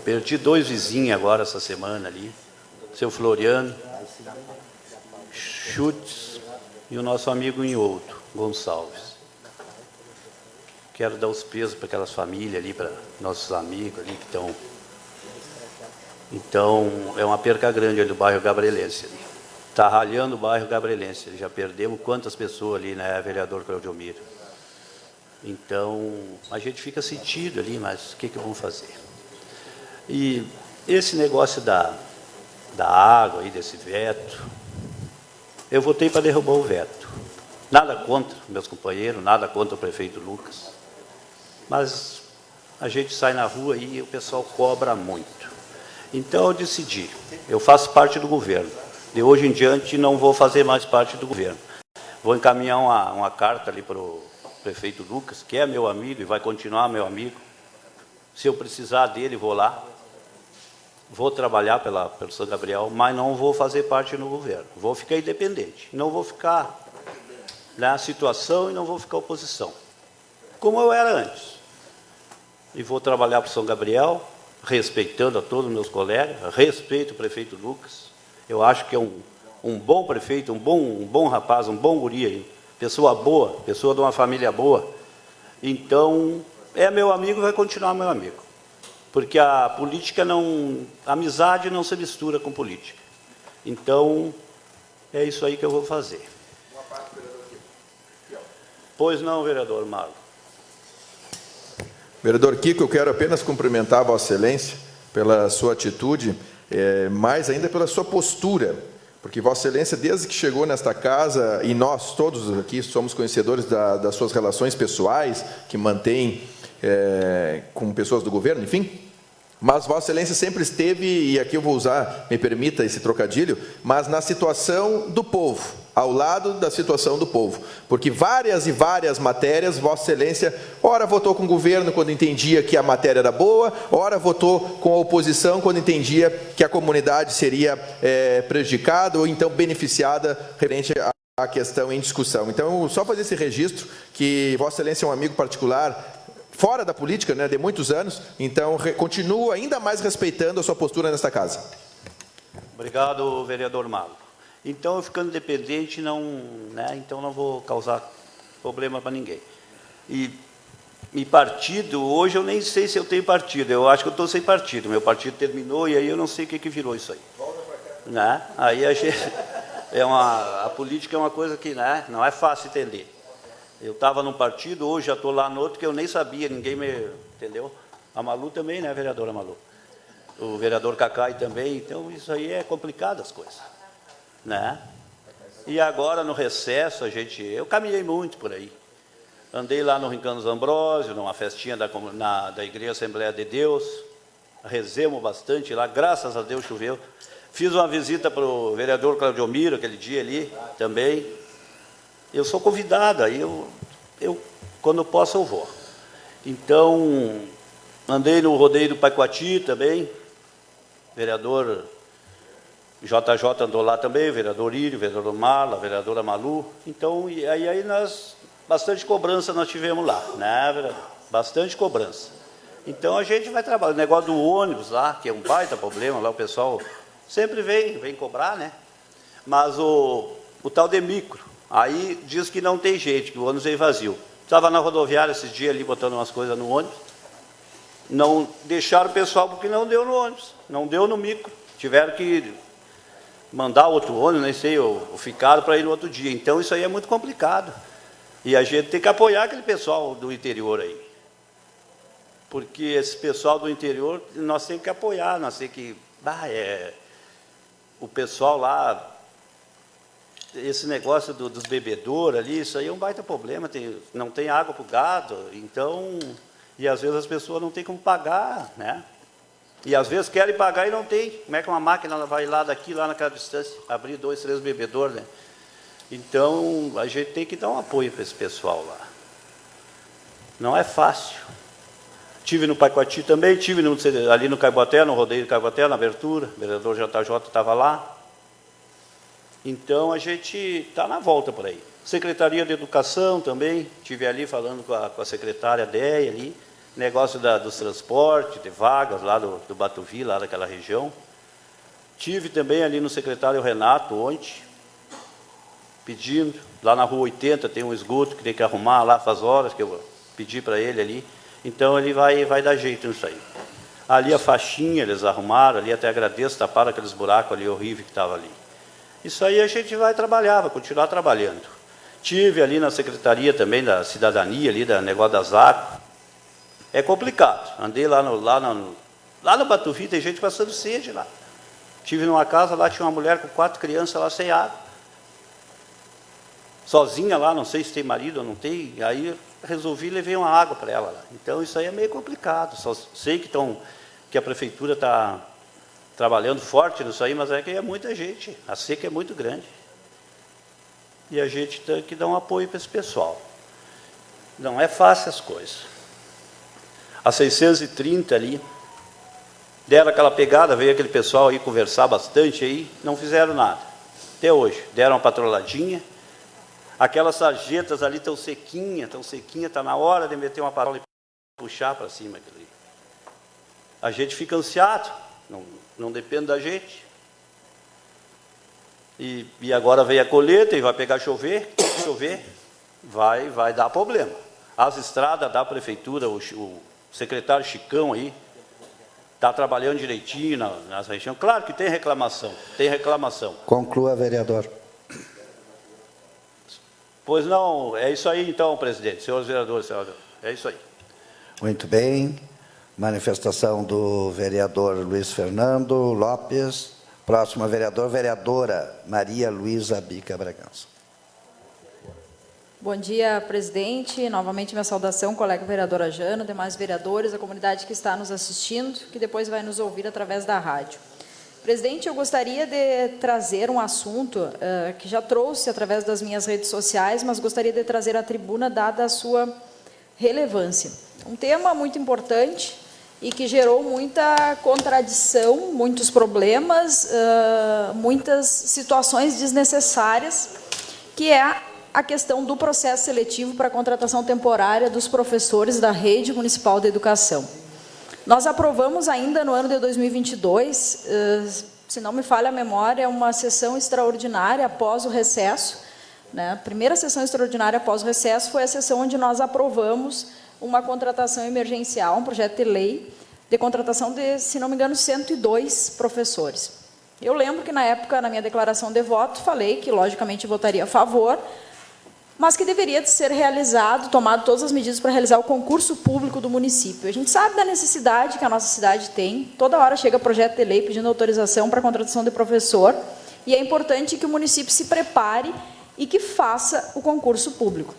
perdi 2 vizinhos agora essa semana ali, seu Floriano, Chutes e o nosso amigo Inhoto Gonçalves. Quero dar os pesos para aquelas famílias ali, para nossos amigos ali que estão. Então, é uma perca grande ali do bairro Gabrielense. Está ralhando o bairro Gabrielense. Já perdemos quantas pessoas ali, né, vereador Claudiomiro? Então, a gente fica sentido ali, mas o que vamos fazer? E esse negócio da água, aí, desse veto, eu votei para derrubar o veto. Nada contra meus companheiros, nada contra o prefeito Lucas. Mas a gente sai na rua e o pessoal cobra muito. Então eu decidi, eu faço parte do governo. De hoje em diante não vou fazer mais parte do governo. Vou encaminhar uma carta ali para o prefeito Lucas, que é meu amigo e vai continuar meu amigo. Se eu precisar dele, vou lá. Vou trabalhar pelo São Gabriel, mas não vou fazer parte do governo. Vou ficar independente. Não vou ficar na situação e não vou ficar oposição. Como eu era antes. E vou trabalhar para o São Gabriel, respeitando a todos os meus colegas, respeito o prefeito Lucas. Eu acho que é um bom prefeito, um bom rapaz, um bom guri, pessoa boa, pessoa de uma família boa. Então, é meu amigo e vai continuar meu amigo. Porque a política não... A amizade não se mistura com política. Então, é isso aí que eu vou fazer. Pois não, vereador Marlon. Vereador Kiko, eu quero apenas cumprimentar a Vossa Excelência pela sua atitude, mais ainda pela sua postura, porque Vossa Excelência, desde que chegou nesta casa, e nós todos aqui somos conhecedores das suas relações pessoais, que mantém com pessoas do governo, enfim, mas Vossa Excelência sempre esteve, e aqui eu vou usar, me permita esse trocadilho, mas na situação do povo, ao lado da situação do povo, porque várias e várias matérias, Vossa Excelência, ora votou com o governo quando entendia que a matéria era boa, ora votou com a oposição quando entendia que a comunidade seria prejudicada ou então beneficiada referente à questão em discussão. Então, só fazer esse registro, que Vossa Excelência é um amigo particular, fora da política, né, de muitos anos, então continuo ainda mais respeitando a sua postura nesta casa. Obrigado, vereador Marlon. Então, eu ficando independente, então não vou causar problema para ninguém. E partido, hoje eu nem sei se eu tenho partido, eu acho que eu estou sem partido, meu partido terminou e aí eu não sei o que virou isso aí. Né? Aí a gente, a política é uma coisa que não é fácil entender. Eu estava num partido, hoje já estou lá no outro que eu nem sabia, ninguém me... Entendeu? A Malu também, né, vereadora Malu? O vereador Cacai também, então isso aí é complicado as coisas. Né? E agora, no recesso, eu caminhei muito por aí. Andei lá no Rincão dos Ambrósio, numa festinha da Igreja Assembleia de Deus, rezemos bastante lá, graças a Deus choveu. Fiz uma visita para o vereador Claudiomiro, aquele dia ali, também. Eu sou convidado, aí eu quando posso, eu vou. Então, andei no rodeio do Paicoati também, vereador JJ andou lá também, vereador Írio, vereador Marla, vereadora Malu. Então, aí nós, bastante cobrança nós tivemos lá, né, vereador? Bastante cobrança. Então, a gente vai trabalhar. O negócio do ônibus lá, que é um baita problema, lá o pessoal sempre vem cobrar, né? Mas o tal de micro, aí diz que não tem jeito, que o ônibus veio vazio. Estava na rodoviária esses dias ali, botando umas coisas no ônibus. Não deixaram o pessoal porque não deu no ônibus, não deu no micro. Tiveram que mandar outro ônibus, nem sei, ou ficaram para ir no outro dia. Então, isso aí é muito complicado. E a gente tem que apoiar aquele pessoal do interior aí. Porque esse pessoal do interior, nós temos que apoiar, nós temos que... o pessoal lá, esse negócio dos bebedouros ali, isso aí é um baita problema, não tem água para o gado, então... E às vezes as pessoas não têm como pagar, né? E às vezes querem pagar e não tem. Como é que uma máquina vai lá daqui, lá naquela distância, abrir 2, 3 bebedouros, né? Então, a gente tem que dar um apoio para esse pessoal lá. Não é fácil. Tive no Paiquati também, tive ali no Caiboté, no rodeio do Caiboté, na abertura, o vereador JJ estava lá. Então, a gente está na volta por aí. Secretaria de Educação também, estive ali falando com a secretária Déia ali, negócio dos transportes, de vagas lá do Batuvi, lá daquela região. Tive também ali no secretário Renato ontem, pedindo, lá na rua 80 tem um esgoto que tem que arrumar lá, faz horas que eu pedi para ele ali, então ele vai dar jeito nisso aí. Ali a faixinha eles arrumaram, ali até agradeço, taparam aqueles buracos ali horríveis que estavam ali. Isso aí a gente vai trabalhar, vai continuar trabalhando. Tive ali na Secretaria também da Cidadania, ali da negócio das águas. É complicado. Andei lá no Batuvi, tem gente passando sede lá. Tive numa casa, lá tinha uma mulher com 4 crianças lá sem água. Sozinha lá, não sei se tem marido ou não tem. Aí resolvi levei uma água para ela lá. Então isso aí é meio complicado. Só sei que a prefeitura está trabalhando forte nisso aí, mas é que é muita gente. A seca é muito grande. E a gente tem que dar um apoio para esse pessoal. Não é fácil as coisas. A 630 ali, deram aquela pegada, veio aquele pessoal aí conversar bastante aí, não fizeram nada. Até hoje, deram uma patroladinha. Aquelas sarjetas ali estão sequinhas, está na hora de meter uma parola e puxar para cima aquilo ali. A gente fica ansiado, não depende da gente. E agora veio a colheita e vai pegar chover, vai dar problema. As estradas da prefeitura, o secretário Chicão aí, está trabalhando direitinho nas regiões. Claro que tem reclamação. Conclua, vereador. Pois não, é isso aí então, presidente, senhores vereadores, é isso aí. Muito bem. Manifestação do vereador Luiz Fernando Lopes. Próximo vereador, vereadora Maria Luísa Bica Bragança. Bom dia, presidente. Novamente, minha saudação, colega vereadora Jana, demais vereadores, a comunidade que está nos assistindo, que depois vai nos ouvir através da rádio. Presidente, eu gostaria de trazer um assunto que já trouxe através das minhas redes sociais, mas gostaria de trazer à tribuna, dada a sua relevância. Um tema muito importante e que gerou muita contradição, muitos problemas, muitas situações desnecessárias, que é a questão do processo seletivo para a contratação temporária dos professores da Rede Municipal de Educação. Nós aprovamos ainda no ano de 2022, se não me falha a memória, uma sessão extraordinária após o recesso, né? A primeira sessão extraordinária após o recesso foi a sessão onde nós aprovamos uma contratação emergencial, um projeto de lei de contratação de, se não me engano, 102 professores. Eu lembro que, na época, na minha declaração de voto, falei que, logicamente, votaria a favor, mas que deveria ser realizado, tomado todas as medidas para realizar o concurso público do município. A gente sabe da necessidade que a nossa cidade tem, toda hora chega projeto de lei pedindo autorização para a contratação de professor, e é importante que o município se prepare e que faça o concurso público.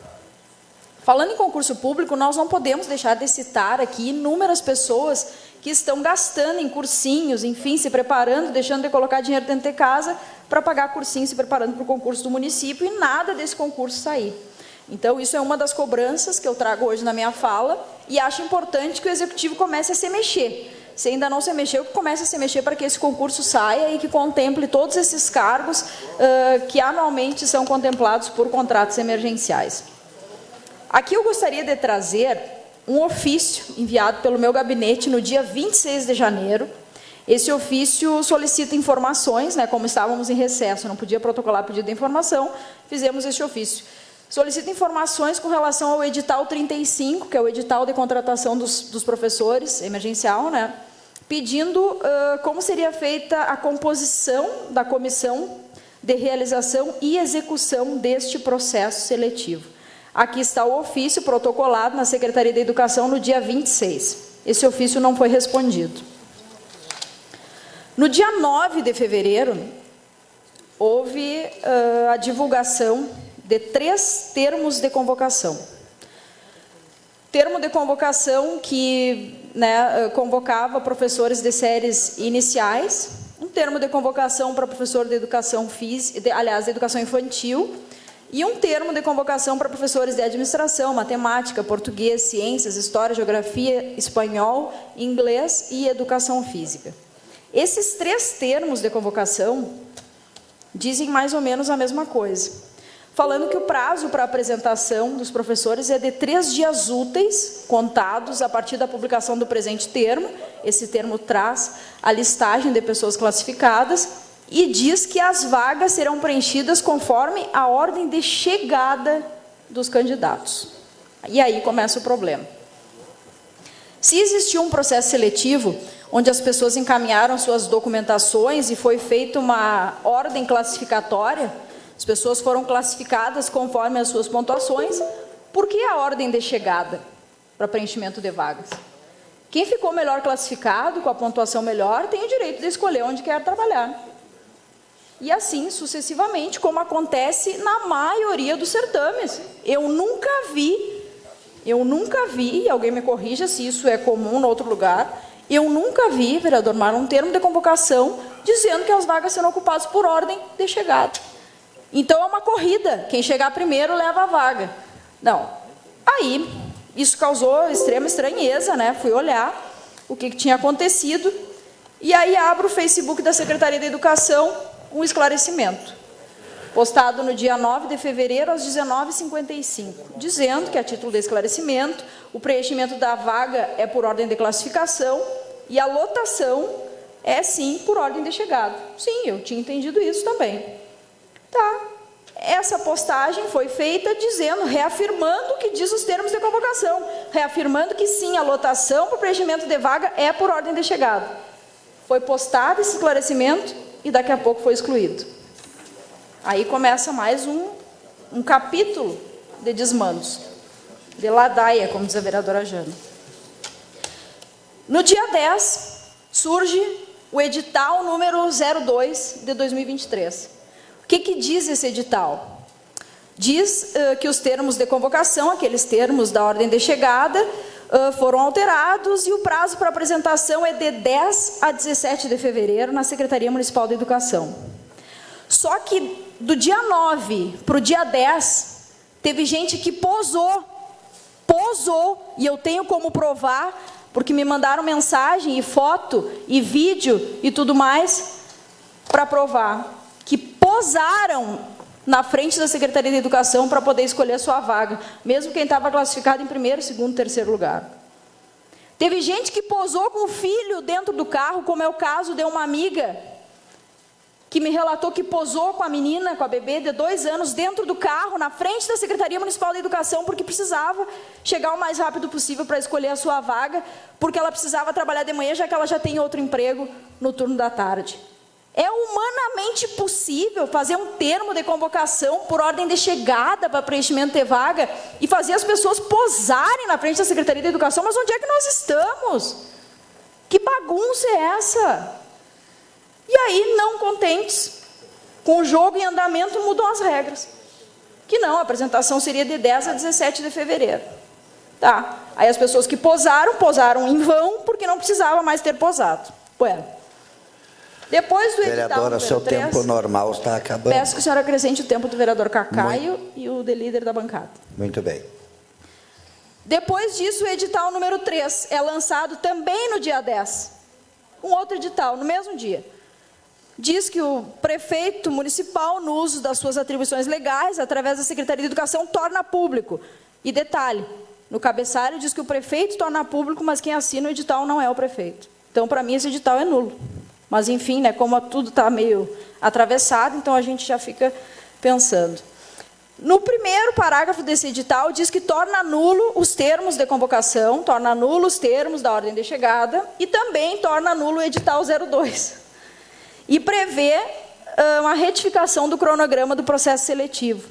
Falando em concurso público, nós não podemos deixar de citar aqui inúmeras pessoas que estão gastando em cursinhos, enfim, se preparando, deixando de colocar dinheiro dentro de casa para pagar cursinho, se preparando para o concurso do município, e nada desse concurso sair. Então, isso é uma das cobranças que eu trago hoje na minha fala, e acho importante que o Executivo comece a se mexer. Se ainda não se mexeu, que comece a se mexer para que esse concurso saia e que contemple todos esses cargos que anualmente são contemplados por contratos emergenciais. Aqui eu gostaria de trazer um ofício enviado pelo meu gabinete no dia 26 de janeiro, Esse ofício solicita informações, né, como estávamos em recesso, não podia protocolar pedido de informação, fizemos este ofício. Solicita informações com relação ao edital 35, que é o edital de contratação dos professores, emergencial, né, pedindo como seria feita a composição da comissão de realização e execução deste processo seletivo. Aqui está o ofício protocolado na Secretaria de Educação no dia 26. Esse ofício não foi respondido. No dia 9 de fevereiro, houve a divulgação de 3 termos de convocação. Termo de convocação que, né, convocava professores de séries iniciais, um termo de convocação para professor de educação física, aliás, de educação infantil, e um termo de convocação para professores de administração, matemática, português, ciências, história, geografia, espanhol, inglês e educação física. Esses 3 termos de convocação dizem mais ou menos a mesma coisa, falando que o prazo para apresentação dos professores é de 3 dias úteis, contados a partir da publicação do presente termo. Esse termo traz a listagem de pessoas classificadas e diz que as vagas serão preenchidas conforme a ordem de chegada dos candidatos. E aí começa o problema. Se existiu um processo seletivo, onde as pessoas encaminharam suas documentações e foi feita uma ordem classificatória, as pessoas foram classificadas conforme as suas pontuações, por que a ordem de chegada para preenchimento de vagas? Quem ficou melhor classificado, com a pontuação melhor, tem o direito de escolher onde quer trabalhar. E assim, sucessivamente, como acontece na maioria dos certames. Eu nunca vi, e alguém me corrija se isso é comum em outro lugar, eu nunca vi, vereador Marlon, um termo de convocação dizendo que as vagas serão ocupadas por ordem de chegada. Então, é uma corrida. Quem chegar primeiro leva a vaga. Não. Aí, isso causou extrema estranheza, né? Fui olhar o que tinha acontecido. E aí, abro o Facebook da Secretaria de Educação, um esclarecimento, postado no dia 9 de fevereiro, às 19h55, dizendo que, a título de esclarecimento, o preenchimento da vaga é por ordem de classificação e a lotação é, sim, por ordem de chegada. Sim, eu tinha entendido isso também. Tá. Essa postagem foi feita dizendo, reafirmando o que diz os termos de convocação, reafirmando que sim, a lotação para o preenchimento de vaga é por ordem de chegada. Foi postado esse esclarecimento e daqui a pouco foi excluído. Aí começa mais um capítulo de desmandos, de ladaia, como diz a vereadora Jana. No dia 10, surge o edital número 02 de 2023. O que diz esse edital? Diz que os termos de convocação, aqueles termos da ordem de chegada, foram alterados e o prazo para apresentação é de 10 a 17 de fevereiro na Secretaria Municipal de Educação. Só que do dia 9 para o dia 10, teve gente que posou, e eu tenho como provar, porque me mandaram mensagem e foto e vídeo e tudo mais, para provar que posaram na frente da Secretaria de Educação para poder escolher a sua vaga, mesmo quem estava classificado em primeiro, segundo, terceiro lugar. Teve gente que posou com o filho dentro do carro, como é o caso de uma amiga que me relatou que posou com a menina, com a bebê de 2 anos, dentro do carro, na frente da Secretaria Municipal de Educação, porque precisava chegar o mais rápido possível para escolher a sua vaga, porque ela precisava trabalhar de manhã, já que ela já tem outro emprego no turno da tarde. É humanamente possível fazer um termo de convocação por ordem de chegada para preenchimento de vaga e fazer as pessoas posarem na frente da Secretaria de Educação? Mas onde é que nós estamos? Que bagunça é essa? E aí, não contentes com o jogo em andamento, mudam as regras. Que não, a apresentação seria de 10 a 17 de fevereiro. Tá. Aí as pessoas que posaram em vão, porque não precisava mais ter posado. Ué. Depois do edital vereadora, seu 3, tempo normal está acabando. Peço que a senhora acrescente o tempo do vereador Cacaio e o de líder da bancada. Muito bem. Depois disso, o edital número 3 é lançado também no dia 10. Um outro edital, no mesmo dia. Diz que o prefeito municipal, no uso das suas atribuições legais, através da Secretaria de Educação, torna público. E detalhe, no cabeçalho diz que o prefeito torna público, mas quem assina o edital não é o prefeito. Então, para mim, esse edital é nulo. Mas, enfim, né, como tudo está meio atravessado, então a gente já fica pensando. No primeiro parágrafo desse edital, diz que torna nulo os termos de convocação, torna nulo os termos da ordem de chegada e também torna nulo o edital 02. E prevê uma retificação do cronograma do processo seletivo,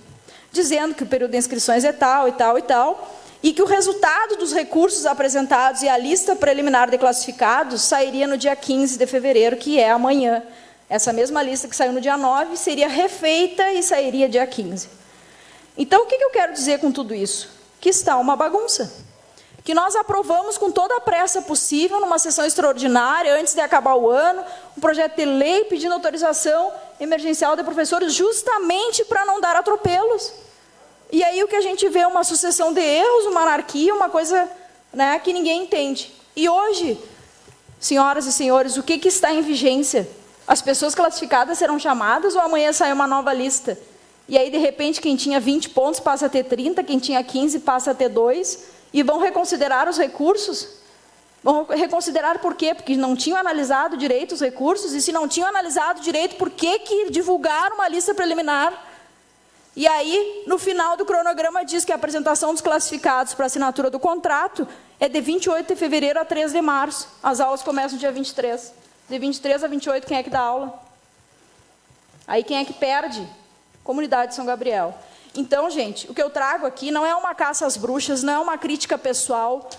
dizendo que o período de inscrições é tal e tal e tal, e que o resultado dos recursos apresentados e a lista preliminar de classificados sairia no dia 15 de fevereiro, que é amanhã. Essa mesma lista que saiu no dia 9 seria refeita e sairia dia 15. Então, o que eu quero dizer com tudo isso? Que está uma bagunça. Que nós aprovamos com toda a pressa possível, numa sessão extraordinária, antes de acabar o ano, um projeto de lei pedindo autorização emergencial de professores, justamente para não dar atropelos. E aí o que a gente vê é uma sucessão de erros, uma anarquia, uma coisa, né, que ninguém entende. E hoje, senhoras e senhores, o que está em vigência? As pessoas classificadas serão chamadas ou amanhã sai uma nova lista? E aí, de repente, quem tinha 20 pontos passa a ter 30, quem tinha 15 passa a ter 2, e vão reconsiderar os recursos? Vão reconsiderar por quê? Porque não tinham analisado direito os recursos, e se não tinham analisado direito, por que divulgaram uma lista preliminar? E aí, no final do cronograma, diz que a apresentação dos classificados para assinatura do contrato é de 28 de fevereiro a 3 de março. As aulas começam dia 23. De 23 a 28, quem é que dá aula? Aí quem é que perde? Comunidade de São Gabriel. Então, gente, o que eu trago aqui não é uma caça às bruxas, não é uma crítica pessoal.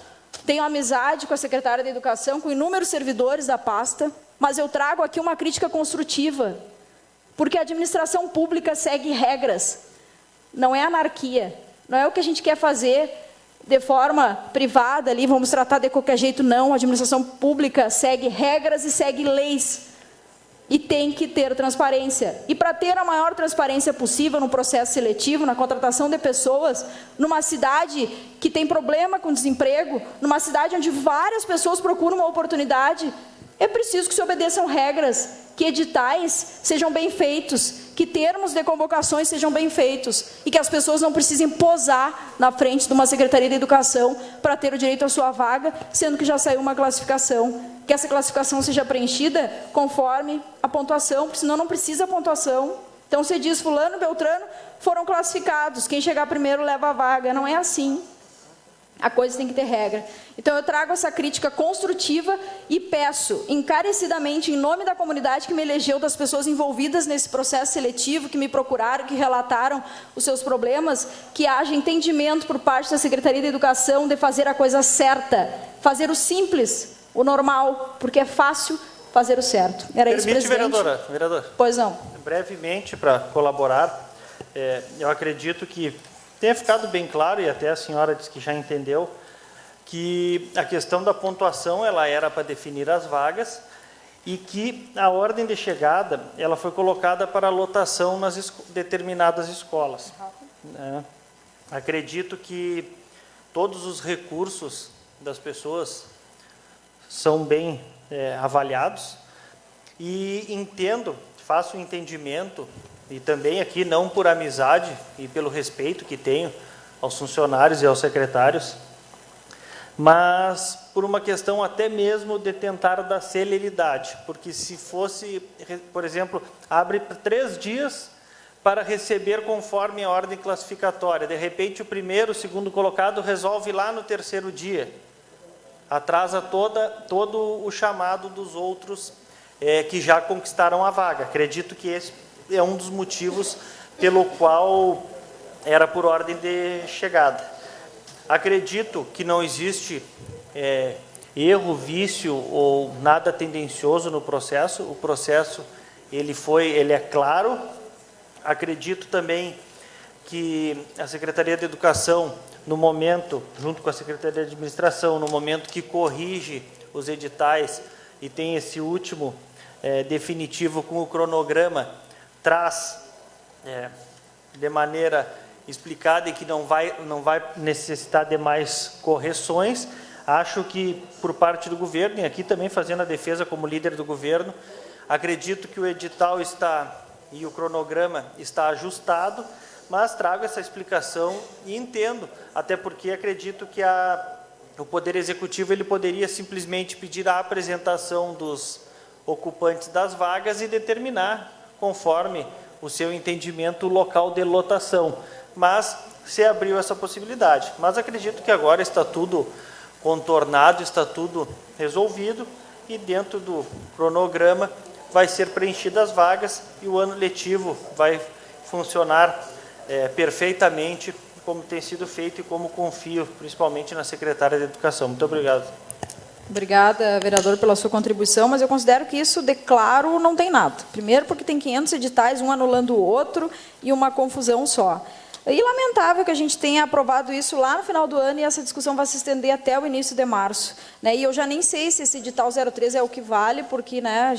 Tenho amizade com a secretária de Educação, com inúmeros servidores da pasta, mas eu trago aqui uma crítica construtiva, porque a administração pública segue regras, não é anarquia, não é o que a gente quer fazer de forma privada, ali, vamos tratar de qualquer jeito, não. A administração pública segue regras e segue leis. E tem que ter transparência. E para ter a maior transparência possível no processo seletivo, na contratação de pessoas, numa cidade que tem problema com desemprego, numa cidade onde várias pessoas procuram uma oportunidade, é preciso que se obedeçam regras, que editais sejam bem feitos, que termos de convocações sejam bem feitos e que as pessoas não precisem posar na frente de uma Secretaria de Educação para ter o direito à sua vaga, sendo que já saiu uma classificação. Que essa classificação seja preenchida conforme a pontuação, porque senão não precisa pontuação. Então, você diz, fulano, beltrano, foram classificados, quem chegar primeiro leva a vaga. Não é assim. A coisa tem que ter regra. Então, eu trago essa crítica construtiva e peço encarecidamente, em nome da comunidade que me elegeu, das pessoas envolvidas nesse processo seletivo, que me procuraram, que relataram os seus problemas, que haja entendimento por parte da Secretaria de Educação de fazer a coisa certa, fazer o simples, o normal, porque é fácil fazer o certo. Era isso, presidente. Vereadora. Pois não. Brevemente, para colaborar, eu acredito que tenha ficado bem claro, e até a senhora disse que já entendeu, que a questão da pontuação ela era para definir as vagas e que a ordem de chegada ela foi colocada para lotação nas determinadas escolas. Acredito que todos os recursos das pessoas são bem avaliados e entendo, faço o entendimento, e também aqui não por amizade e pelo respeito que tenho aos funcionários e aos secretários, mas por uma questão até mesmo de tentar dar celeridade, porque se fosse, por exemplo, abre 3 dias para receber conforme a ordem classificatória, de repente o primeiro, o segundo colocado resolve lá no 3º dia, atrasa todo o chamado dos outros que já conquistaram a vaga. Acredito que esse é um dos motivos pelo qual era por ordem de chegada. Acredito que não existe erro, vício ou nada tendencioso no processo. O processo ele é claro. Acredito também que a Secretaria de Educação, no momento, junto com a Secretaria de Administração, no momento que corrige os editais e tem esse último definitivo com o cronograma, traz de maneira explicada e que não vai necessitar de mais correções. Acho que, por parte do governo, e aqui também fazendo a defesa como líder do governo, acredito que o edital e o cronograma está ajustado, mas trago essa explicação e entendo, até porque acredito que a o Poder Executivo ele poderia simplesmente pedir a apresentação dos ocupantes das vagas e determinar, conforme o seu entendimento, o local de lotação. Mas se abriu essa possibilidade. Mas acredito que agora está tudo contornado, está tudo resolvido e dentro do cronograma vai ser preenchidas as vagas e o ano letivo vai funcionar perfeitamente como tem sido feito e como confio, principalmente na secretária de Educação. Muito obrigado. Obrigada, vereador, pela sua contribuição, mas eu considero que isso, de claro, não tem nada. Primeiro porque tem 500 editais, um anulando o outro, e uma confusão só. E lamentável que a gente tenha aprovado isso lá no final do ano e essa discussão vai se estender até o início de março. Né? E eu já nem sei se esse edital 03 é o que vale, porque né,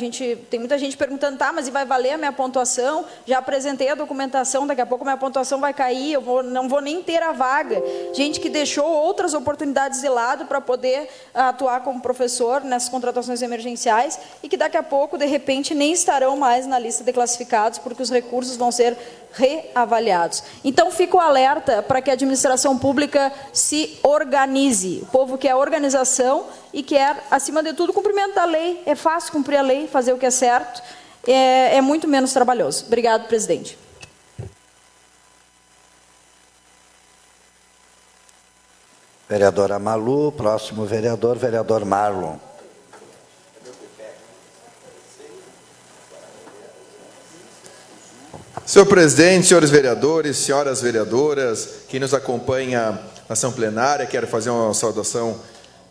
tem muita gente perguntando, tá, mas e vai valer a minha pontuação? Já apresentei a documentação, daqui a pouco a minha pontuação vai cair, não vou nem ter a vaga. Gente que deixou outras oportunidades de lado para poder atuar como professor nessas contratações emergenciais e que daqui a pouco, de repente, nem estarão mais na lista de classificados, porque os recursos vão ser reavaliados. Então, fico alerta para que a administração pública se organize. O povo quer organização e quer, acima de tudo, cumprimento da lei. É fácil cumprir a lei, fazer o que é certo, é muito menos trabalhoso. Obrigado, presidente. Vereadora Malu, próximo vereador, vereador Marlon. Senhor presidente, senhores vereadores, senhoras vereadoras, quem nos acompanha na ação plenária, quero fazer uma saudação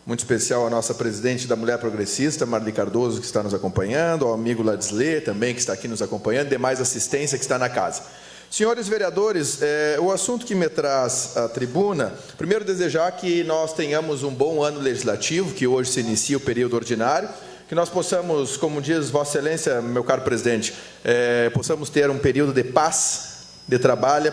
muito especial à nossa presidente da Mulher Progressista, Marli Cardoso, que está nos acompanhando, ao amigo Ladisler, também, que está aqui nos acompanhando, demais assistência que está na casa. Senhores vereadores, o assunto que me traz à tribuna, primeiro desejar que nós tenhamos um bom ano legislativo, que hoje se inicia o período ordinário, que nós possamos, como diz Vossa Excelência, meu caro presidente, possamos ter um período de paz, de trabalho,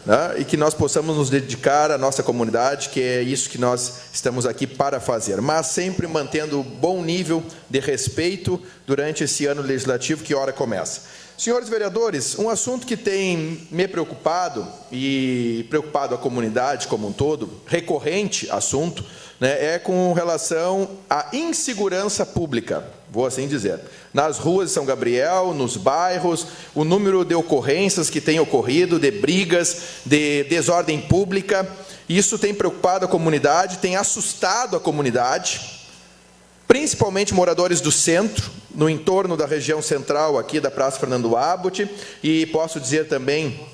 né? E que nós possamos nos dedicar à nossa comunidade, que é isso que nós estamos aqui para fazer, mas sempre mantendo bom nível de respeito durante esse ano legislativo que ora começa. Senhores vereadores, um assunto que tem me preocupado e preocupado a comunidade como um todo, recorrente assunto, né, é com relação à insegurança pública, vou assim dizer. Nas ruas de São Gabriel, nos bairros, o número de ocorrências que tem ocorrido, de brigas, de desordem pública, isso tem preocupado a comunidade, tem assustado a comunidade, principalmente moradores do centro, no entorno da região central aqui da Praça Fernando Abbott, e posso dizer também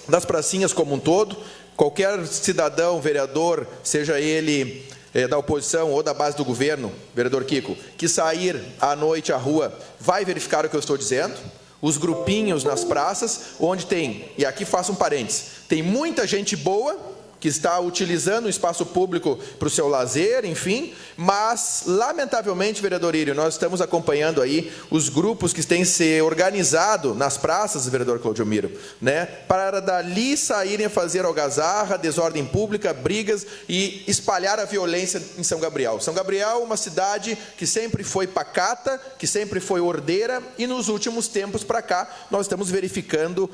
das pracinhas como um todo. Qualquer cidadão, vereador, seja ele da oposição ou da base do governo, vereador Kiko, que sair à noite à rua, vai verificar o que eu estou dizendo. Os grupinhos nas praças, onde tem, e aqui faço um parênteses, tem muita gente boa, que está utilizando o espaço público para o seu lazer, enfim, mas, lamentavelmente, vereador Írio, nós estamos acompanhando aí os grupos que têm se organizado nas praças, vereador Claudio Miro, né, para dali saírem a fazer algazarra, desordem pública, brigas e espalhar a violência em São Gabriel. São Gabriel é uma cidade que sempre foi pacata, que sempre foi ordeira, e nos últimos tempos para cá, nós estamos verificando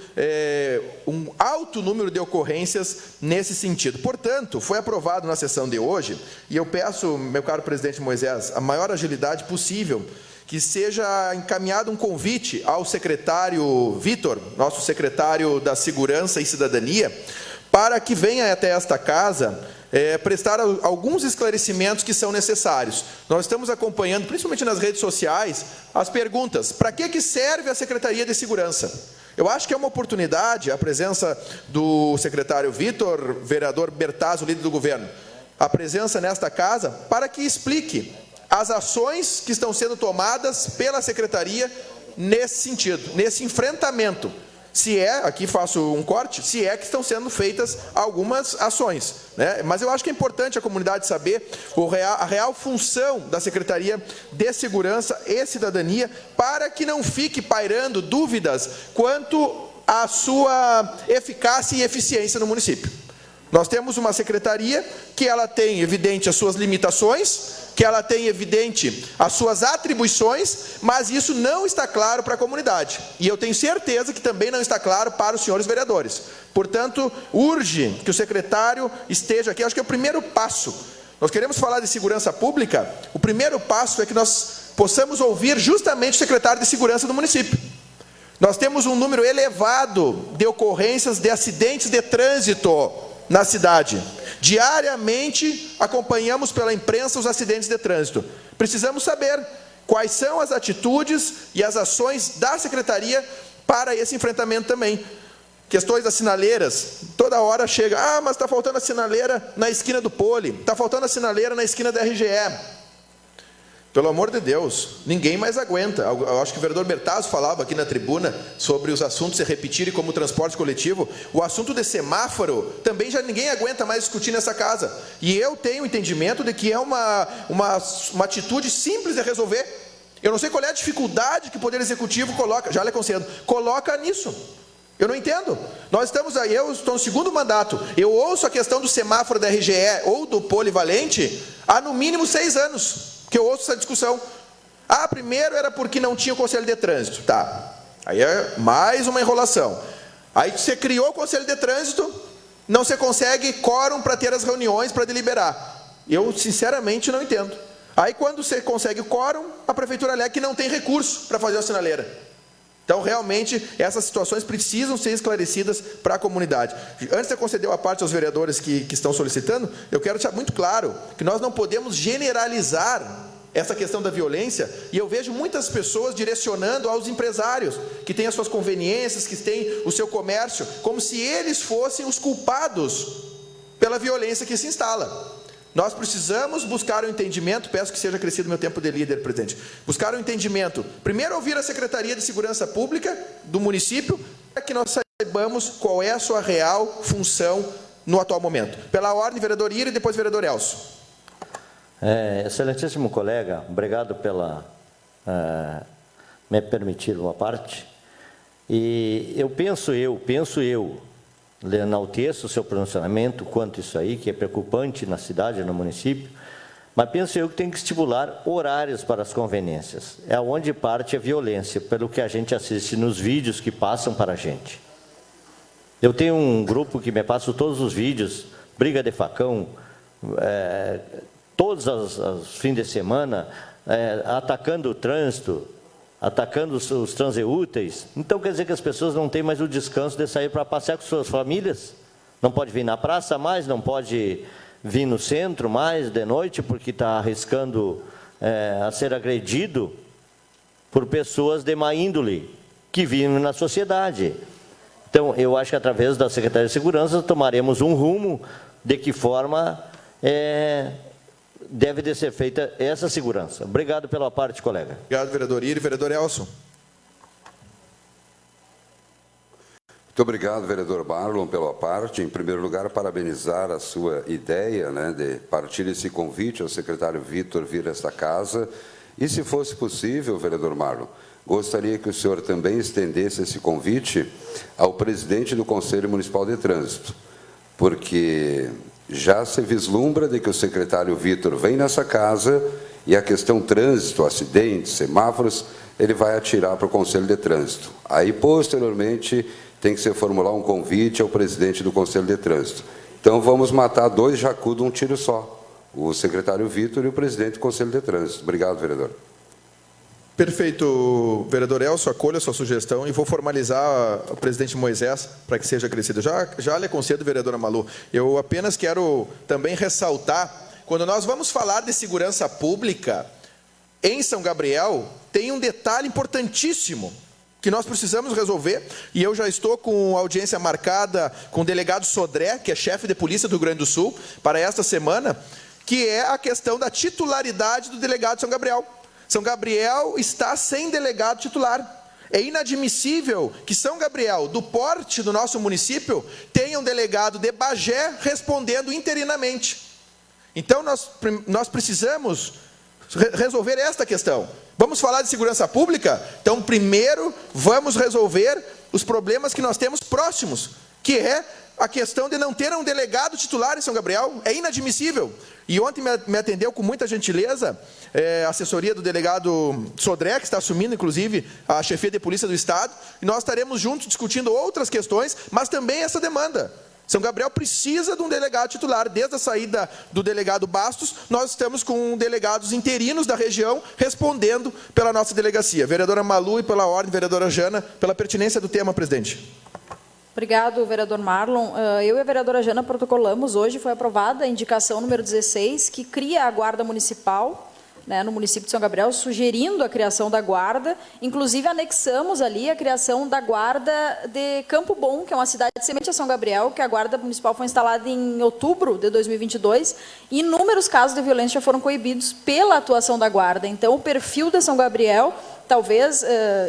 um alto número de ocorrências nesse sentido. Portanto, foi aprovado na sessão de hoje, e eu peço, meu caro presidente Moisés, a maior agilidade possível, que seja encaminhado um convite ao secretário Vitor, nosso secretário da Segurança e Cidadania, para que venha até esta casa prestar alguns esclarecimentos que são necessários. Nós estamos acompanhando, principalmente nas redes sociais, as perguntas: para que serve a Secretaria de Segurança? Eu acho que é uma oportunidade a presença do secretário Vitor, vereador Bertazzo, líder do governo, a presença nesta casa para que explique as ações que estão sendo tomadas pela secretaria nesse sentido, nesse enfrentamento. Se aqui faço um corte, se que estão sendo feitas algumas ações, né? Mas eu acho que é importante a comunidade saber a real função da Secretaria de Segurança e Cidadania, para que não fique pairando dúvidas quanto à sua eficácia e eficiência no município. Nós temos uma secretaria que ela tem evidente as suas limitações, que ela tem evidente as suas atribuições, mas isso não está claro para a comunidade. E eu tenho certeza que também não está claro para os senhores vereadores. Portanto, urge que o secretário esteja aqui. Acho que é o primeiro passo. Nós queremos falar de segurança pública, o primeiro passo é que nós possamos ouvir justamente o secretário de segurança do município. Nós temos um número elevado de ocorrências de acidentes de trânsito na cidade. Diariamente acompanhamos pela imprensa os acidentes de trânsito. Precisamos saber quais são as atitudes e as ações da secretaria para esse enfrentamento também. Questões das sinaleiras, toda hora chega, mas está faltando a sinaleira na esquina do Poli, está faltando a sinaleira na esquina da RGE. Pelo amor de Deus, ninguém mais aguenta. Eu acho que o vereador Bertazzo falava aqui na tribuna sobre os assuntos se repetirem como o transporte coletivo. O assunto de semáforo também já ninguém aguenta mais discutir nessa casa. E eu tenho entendimento de que é uma atitude simples de resolver. Eu não sei qual é a dificuldade que o Poder Executivo coloca, já lhe concedo, coloca nisso. Eu não entendo. Nós estamos aí, eu estou no segundo mandato, eu ouço a questão do semáforo da RGE ou do polivalente há no mínimo 6 anos. Que eu ouço essa discussão. Primeiro era porque não tinha o Conselho de Trânsito. Tá. Aí é mais uma enrolação. Aí você criou o Conselho de Trânsito, não se consegue quórum para ter as reuniões, para deliberar. Eu, sinceramente, não entendo. Aí, quando você consegue o quórum, a Prefeitura alega que não tem recurso para fazer a sinaleira. Então, realmente, essas situações precisam ser esclarecidas para a comunidade. Antes de conceder a parte aos vereadores que estão solicitando, eu quero deixar muito claro que nós não podemos generalizar essa questão da violência, e eu vejo muitas pessoas direcionando aos empresários, que têm as suas conveniências, que têm o seu comércio, como se eles fossem os culpados pela violência que se instala. Nós precisamos buscar o entendimento, peço que seja acrescido meu tempo de líder, presidente, buscar o entendimento, primeiro ouvir a Secretaria de Segurança Pública do município, para que nós saibamos qual é a sua real função no atual momento. Pela ordem, vereador Ira e depois vereador Elcio. Excelentíssimo colega, obrigado pela me permitir uma parte. E eu penso, enalteço o seu pronunciamento quanto isso aí, que é preocupante na cidade, no município, mas penso eu que tem que estipular horários para as conveniências. É onde parte a violência, pelo que a gente assiste nos vídeos que passam para a gente. Eu tenho um grupo que me passa todos os vídeos, briga de facão, todos os fins de semana, atacando o trânsito, atacando os transeúteis. Então, quer dizer que as pessoas não têm mais o descanso de sair para passear com suas famílias? Não pode vir na praça mais, não pode vir no centro mais de noite, porque está arriscando a ser agredido por pessoas de má índole, que vivem na sociedade. Então, eu acho que através da Secretaria de Segurança tomaremos um rumo de que forma deve de ser feita essa segurança. Obrigado pela parte, colega. Obrigado, vereador Iri. Vereador Elcio. Muito obrigado, vereador Marlon, pela parte. Em primeiro lugar, parabenizar a sua ideia, de partir esse convite ao secretário Vitor vir a esta casa. E, se fosse possível, vereador Marlon, gostaria que o senhor também estendesse esse convite ao presidente do Conselho Municipal de Trânsito, porque já se vislumbra de que o secretário Vitor vem nessa casa e a questão trânsito, acidentes, semáforos, ele vai atirar para o Conselho de Trânsito. Aí, posteriormente, tem que se formular um convite ao presidente do Conselho de Trânsito. Então, vamos matar 2 jacus de um tiro só, o secretário Vitor e o presidente do Conselho de Trânsito. Obrigado, vereador. Perfeito, vereador Elcio, acolho a sua sugestão e vou formalizar o presidente Moisés para que seja acrescido. Já lhe concedo, vereadora Malu. Eu apenas quero também ressaltar, quando nós vamos falar de segurança pública, em São Gabriel, tem um detalhe importantíssimo que nós precisamos resolver, e eu já estou com audiência marcada com o delegado Sodré, que é chefe de polícia do Rio Grande do Sul, para esta semana, que é a questão da titularidade do delegado de São Gabriel. São Gabriel está sem delegado titular. É inadmissível que São Gabriel, do porte do nosso município, tenha um delegado de Bagé respondendo interinamente. Então, nós precisamos resolver esta questão. Vamos falar de segurança pública? Então, primeiro, vamos resolver os problemas que nós temos próximos, que é a questão de não ter um delegado titular em São Gabriel. É inadmissível. E ontem me atendeu com muita gentileza a assessoria do delegado Sodré, que está assumindo, inclusive, a chefia de polícia do Estado, e nós estaremos juntos discutindo outras questões, mas também essa demanda. São Gabriel precisa de um delegado titular. Desde a saída do delegado Bastos, nós estamos com delegados interinos da região respondendo pela nossa delegacia. Vereadora Malu e pela ordem, vereadora Jana, pela pertinência do tema, presidente. Obrigado, vereador Marlon. Eu e a vereadora Jana protocolamos hoje, foi aprovada a indicação número 16, que cria a Guarda Municipal, né, no município de São Gabriel, sugerindo a criação da guarda. Inclusive, anexamos ali a criação da guarda de Campo Bom, que é uma cidade semelhante a São Gabriel, que a guarda municipal foi instalada em outubro de 2022, e inúmeros casos de violência já foram coibidos pela atuação da guarda. Então, o perfil de São Gabriel, talvez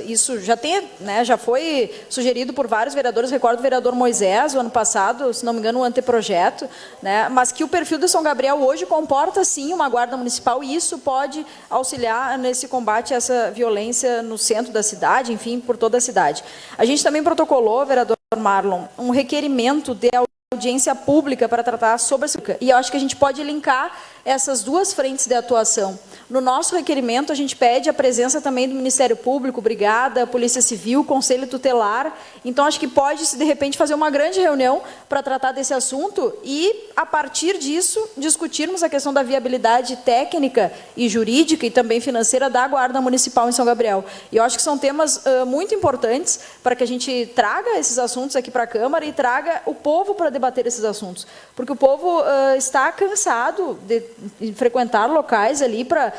isso já tenha, né, já foi sugerido por vários vereadores, recordo o vereador Moisés, o ano passado, se não me engano, um anteprojeto, né, mas que o perfil de São Gabriel hoje comporta, sim, uma guarda municipal, e isso pode auxiliar nesse combate a essa violência no centro da cidade, enfim, por toda a cidade. A gente também protocolou, vereador Marlon, um requerimento de audiência pública para tratar sobre essa... E eu acho que a gente pode linkar essas duas frentes de atuação. No nosso requerimento, a gente pede a presença também do Ministério Público, Brigada, Polícia Civil, Conselho Tutelar. Então, acho que pode, de repente, fazer uma grande reunião para tratar desse assunto e, a partir disso, discutirmos a questão da viabilidade técnica e jurídica e também financeira da Guarda Municipal em São Gabriel. E eu acho que são temas muito importantes para que a gente traga esses assuntos aqui para a Câmara e traga o povo para debater esses assuntos. Porque o povo está cansado de frequentar locais ali para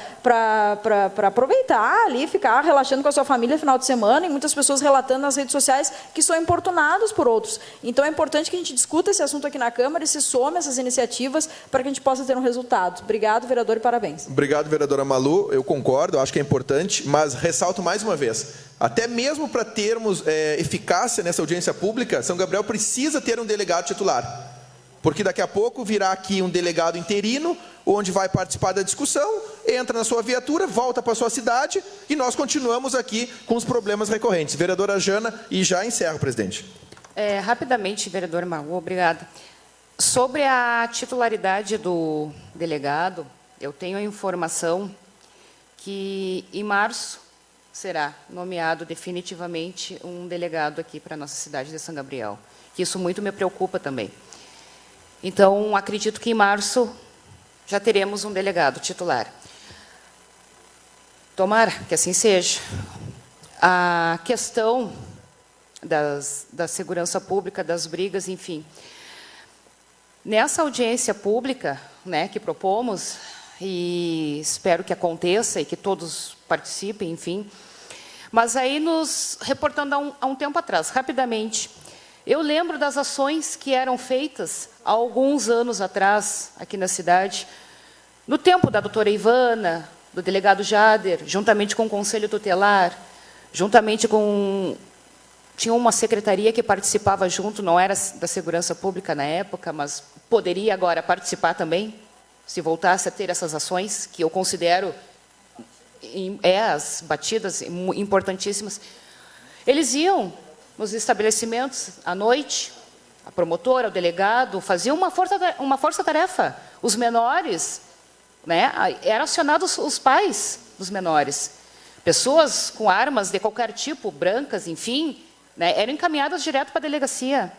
aproveitar ali, ficar relaxando com a sua família no final de semana, e muitas pessoas relatando nas redes sociais que são importunados por outros. Então, é importante que a gente discuta esse assunto aqui na Câmara e se some essas iniciativas para que a gente possa ter um resultado. Obrigado, vereador, e parabéns. Obrigado, vereadora Malu. Eu concordo, eu acho que é importante, mas ressalto mais uma vez, até mesmo para termos eficácia nessa audiência pública, São Gabriel precisa ter um delegado titular. Porque daqui a pouco virá aqui um delegado interino, onde vai participar da discussão, entra na sua viatura, volta para a sua cidade, e nós continuamos aqui com os problemas recorrentes. Vereadora Jana, e já encerro, presidente. Rapidamente, vereador Malu, obrigada. Sobre a titularidade do delegado, eu tenho a informação que em março será nomeado definitivamente um delegado aqui para a nossa cidade de São Gabriel. Isso muito me preocupa também. Então, acredito que em março já teremos um delegado titular. Tomara que assim seja. A questão da segurança pública, das brigas, enfim. Nessa audiência pública, né, que propomos, e espero que aconteça e que todos participem, enfim, mas aí nos reportando há um tempo atrás, rapidamente, eu lembro das ações que eram feitas há alguns anos atrás, aqui na cidade, no tempo da doutora Ivana, do delegado Jader, juntamente com o Conselho Tutelar, juntamente com... Tinha uma secretaria que participava junto, não era da Segurança Pública na época, mas poderia agora participar também, se voltasse a ter essas ações, que eu considero as batidas importantíssimas. Eles iam nos estabelecimentos à noite, a promotora, o delegado, faziam uma força-tarefa. Os menores, né, eram acionados os pais dos menores. Pessoas com armas de qualquer tipo, brancas, enfim, né, eram encaminhadas direto para a delegacia.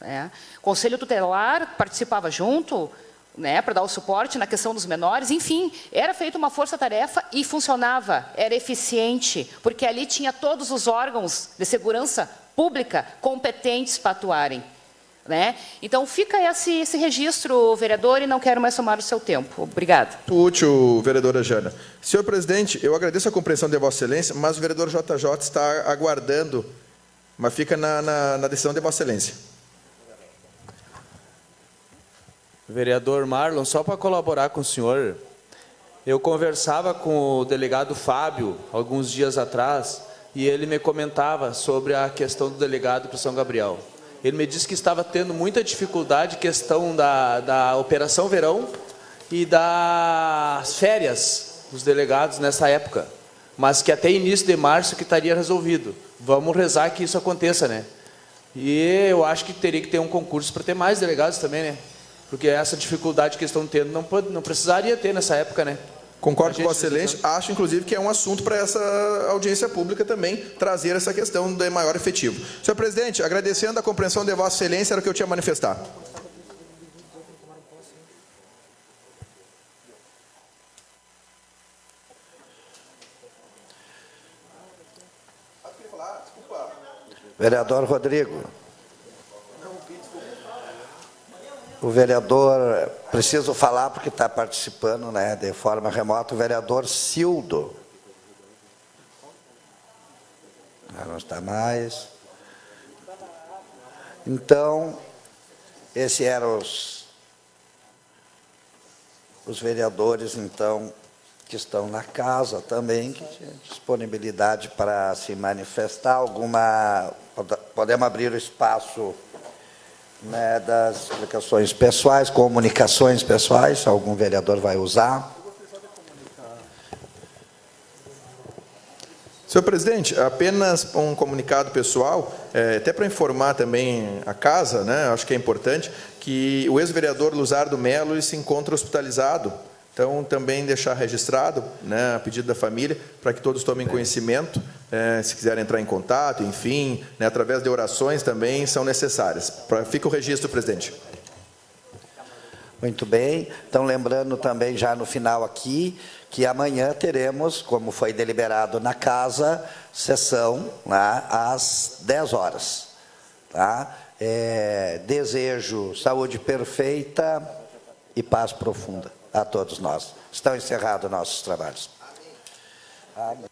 Né. O Conselho Tutelar participava junto, né, para dar o suporte na questão dos menores, enfim, era feita uma força-tarefa e funcionava, era eficiente, porque ali tinha todos os órgãos de segurança pública competentes para atuarem. Né? Então, fica esse registro, vereador, e não quero mais tomar o seu tempo. Obrigada. Útil, vereadora Jana. Senhor presidente, eu agradeço a compreensão de Vossa Excelência, mas o vereador JJ está aguardando, mas fica na decisão de Vossa Excelência. Vereador Marlon, só para colaborar com o senhor, eu conversava com o delegado Fábio, alguns dias atrás, e ele me comentava sobre a questão do delegado para São Gabriel. Ele me disse que estava tendo muita dificuldade, questão da Operação Verão e das férias dos delegados nessa época, mas que até início de março que estaria resolvido. Vamos rezar que isso aconteça, né? E eu acho que teria que ter um concurso para ter mais delegados também, né? Porque essa dificuldade que eles estão tendo não precisaria ter nessa época, né? Concordo com Vossa Excelência. Acho, inclusive, que é um assunto para essa audiência pública também trazer essa questão de maior efetivo. Senhor presidente, agradecendo a compreensão de Vossa Excelência, era o que eu tinha a manifestar. Vereador Rodrigo. O vereador, preciso falar porque está participando, né, de forma remota, o vereador Cildo. Não está mais. Então, esses eram os vereadores, então, que estão na casa também, que têm disponibilidade para se manifestar. Podemos abrir o espaço, né, das explicações pessoais, comunicações pessoais, se algum vereador vai usar. Senhor presidente, apenas um comunicado pessoal, até para informar também a casa, né, acho que é importante, que o ex-vereador Luzardo Melo se encontra hospitalizado. Então, também deixar registrado, né, a pedido da família, para que todos tomem conhecimento, se quiserem entrar em contato, enfim, né, através de orações também são necessárias. Fica o registro, presidente. Muito bem. Então, lembrando também, já no final aqui, que amanhã teremos, como foi deliberado na casa, sessão, né, às 10 horas. Tá? Desejo saúde perfeita e paz profunda a todos nós. Estão encerrados nossos trabalhos. Amém.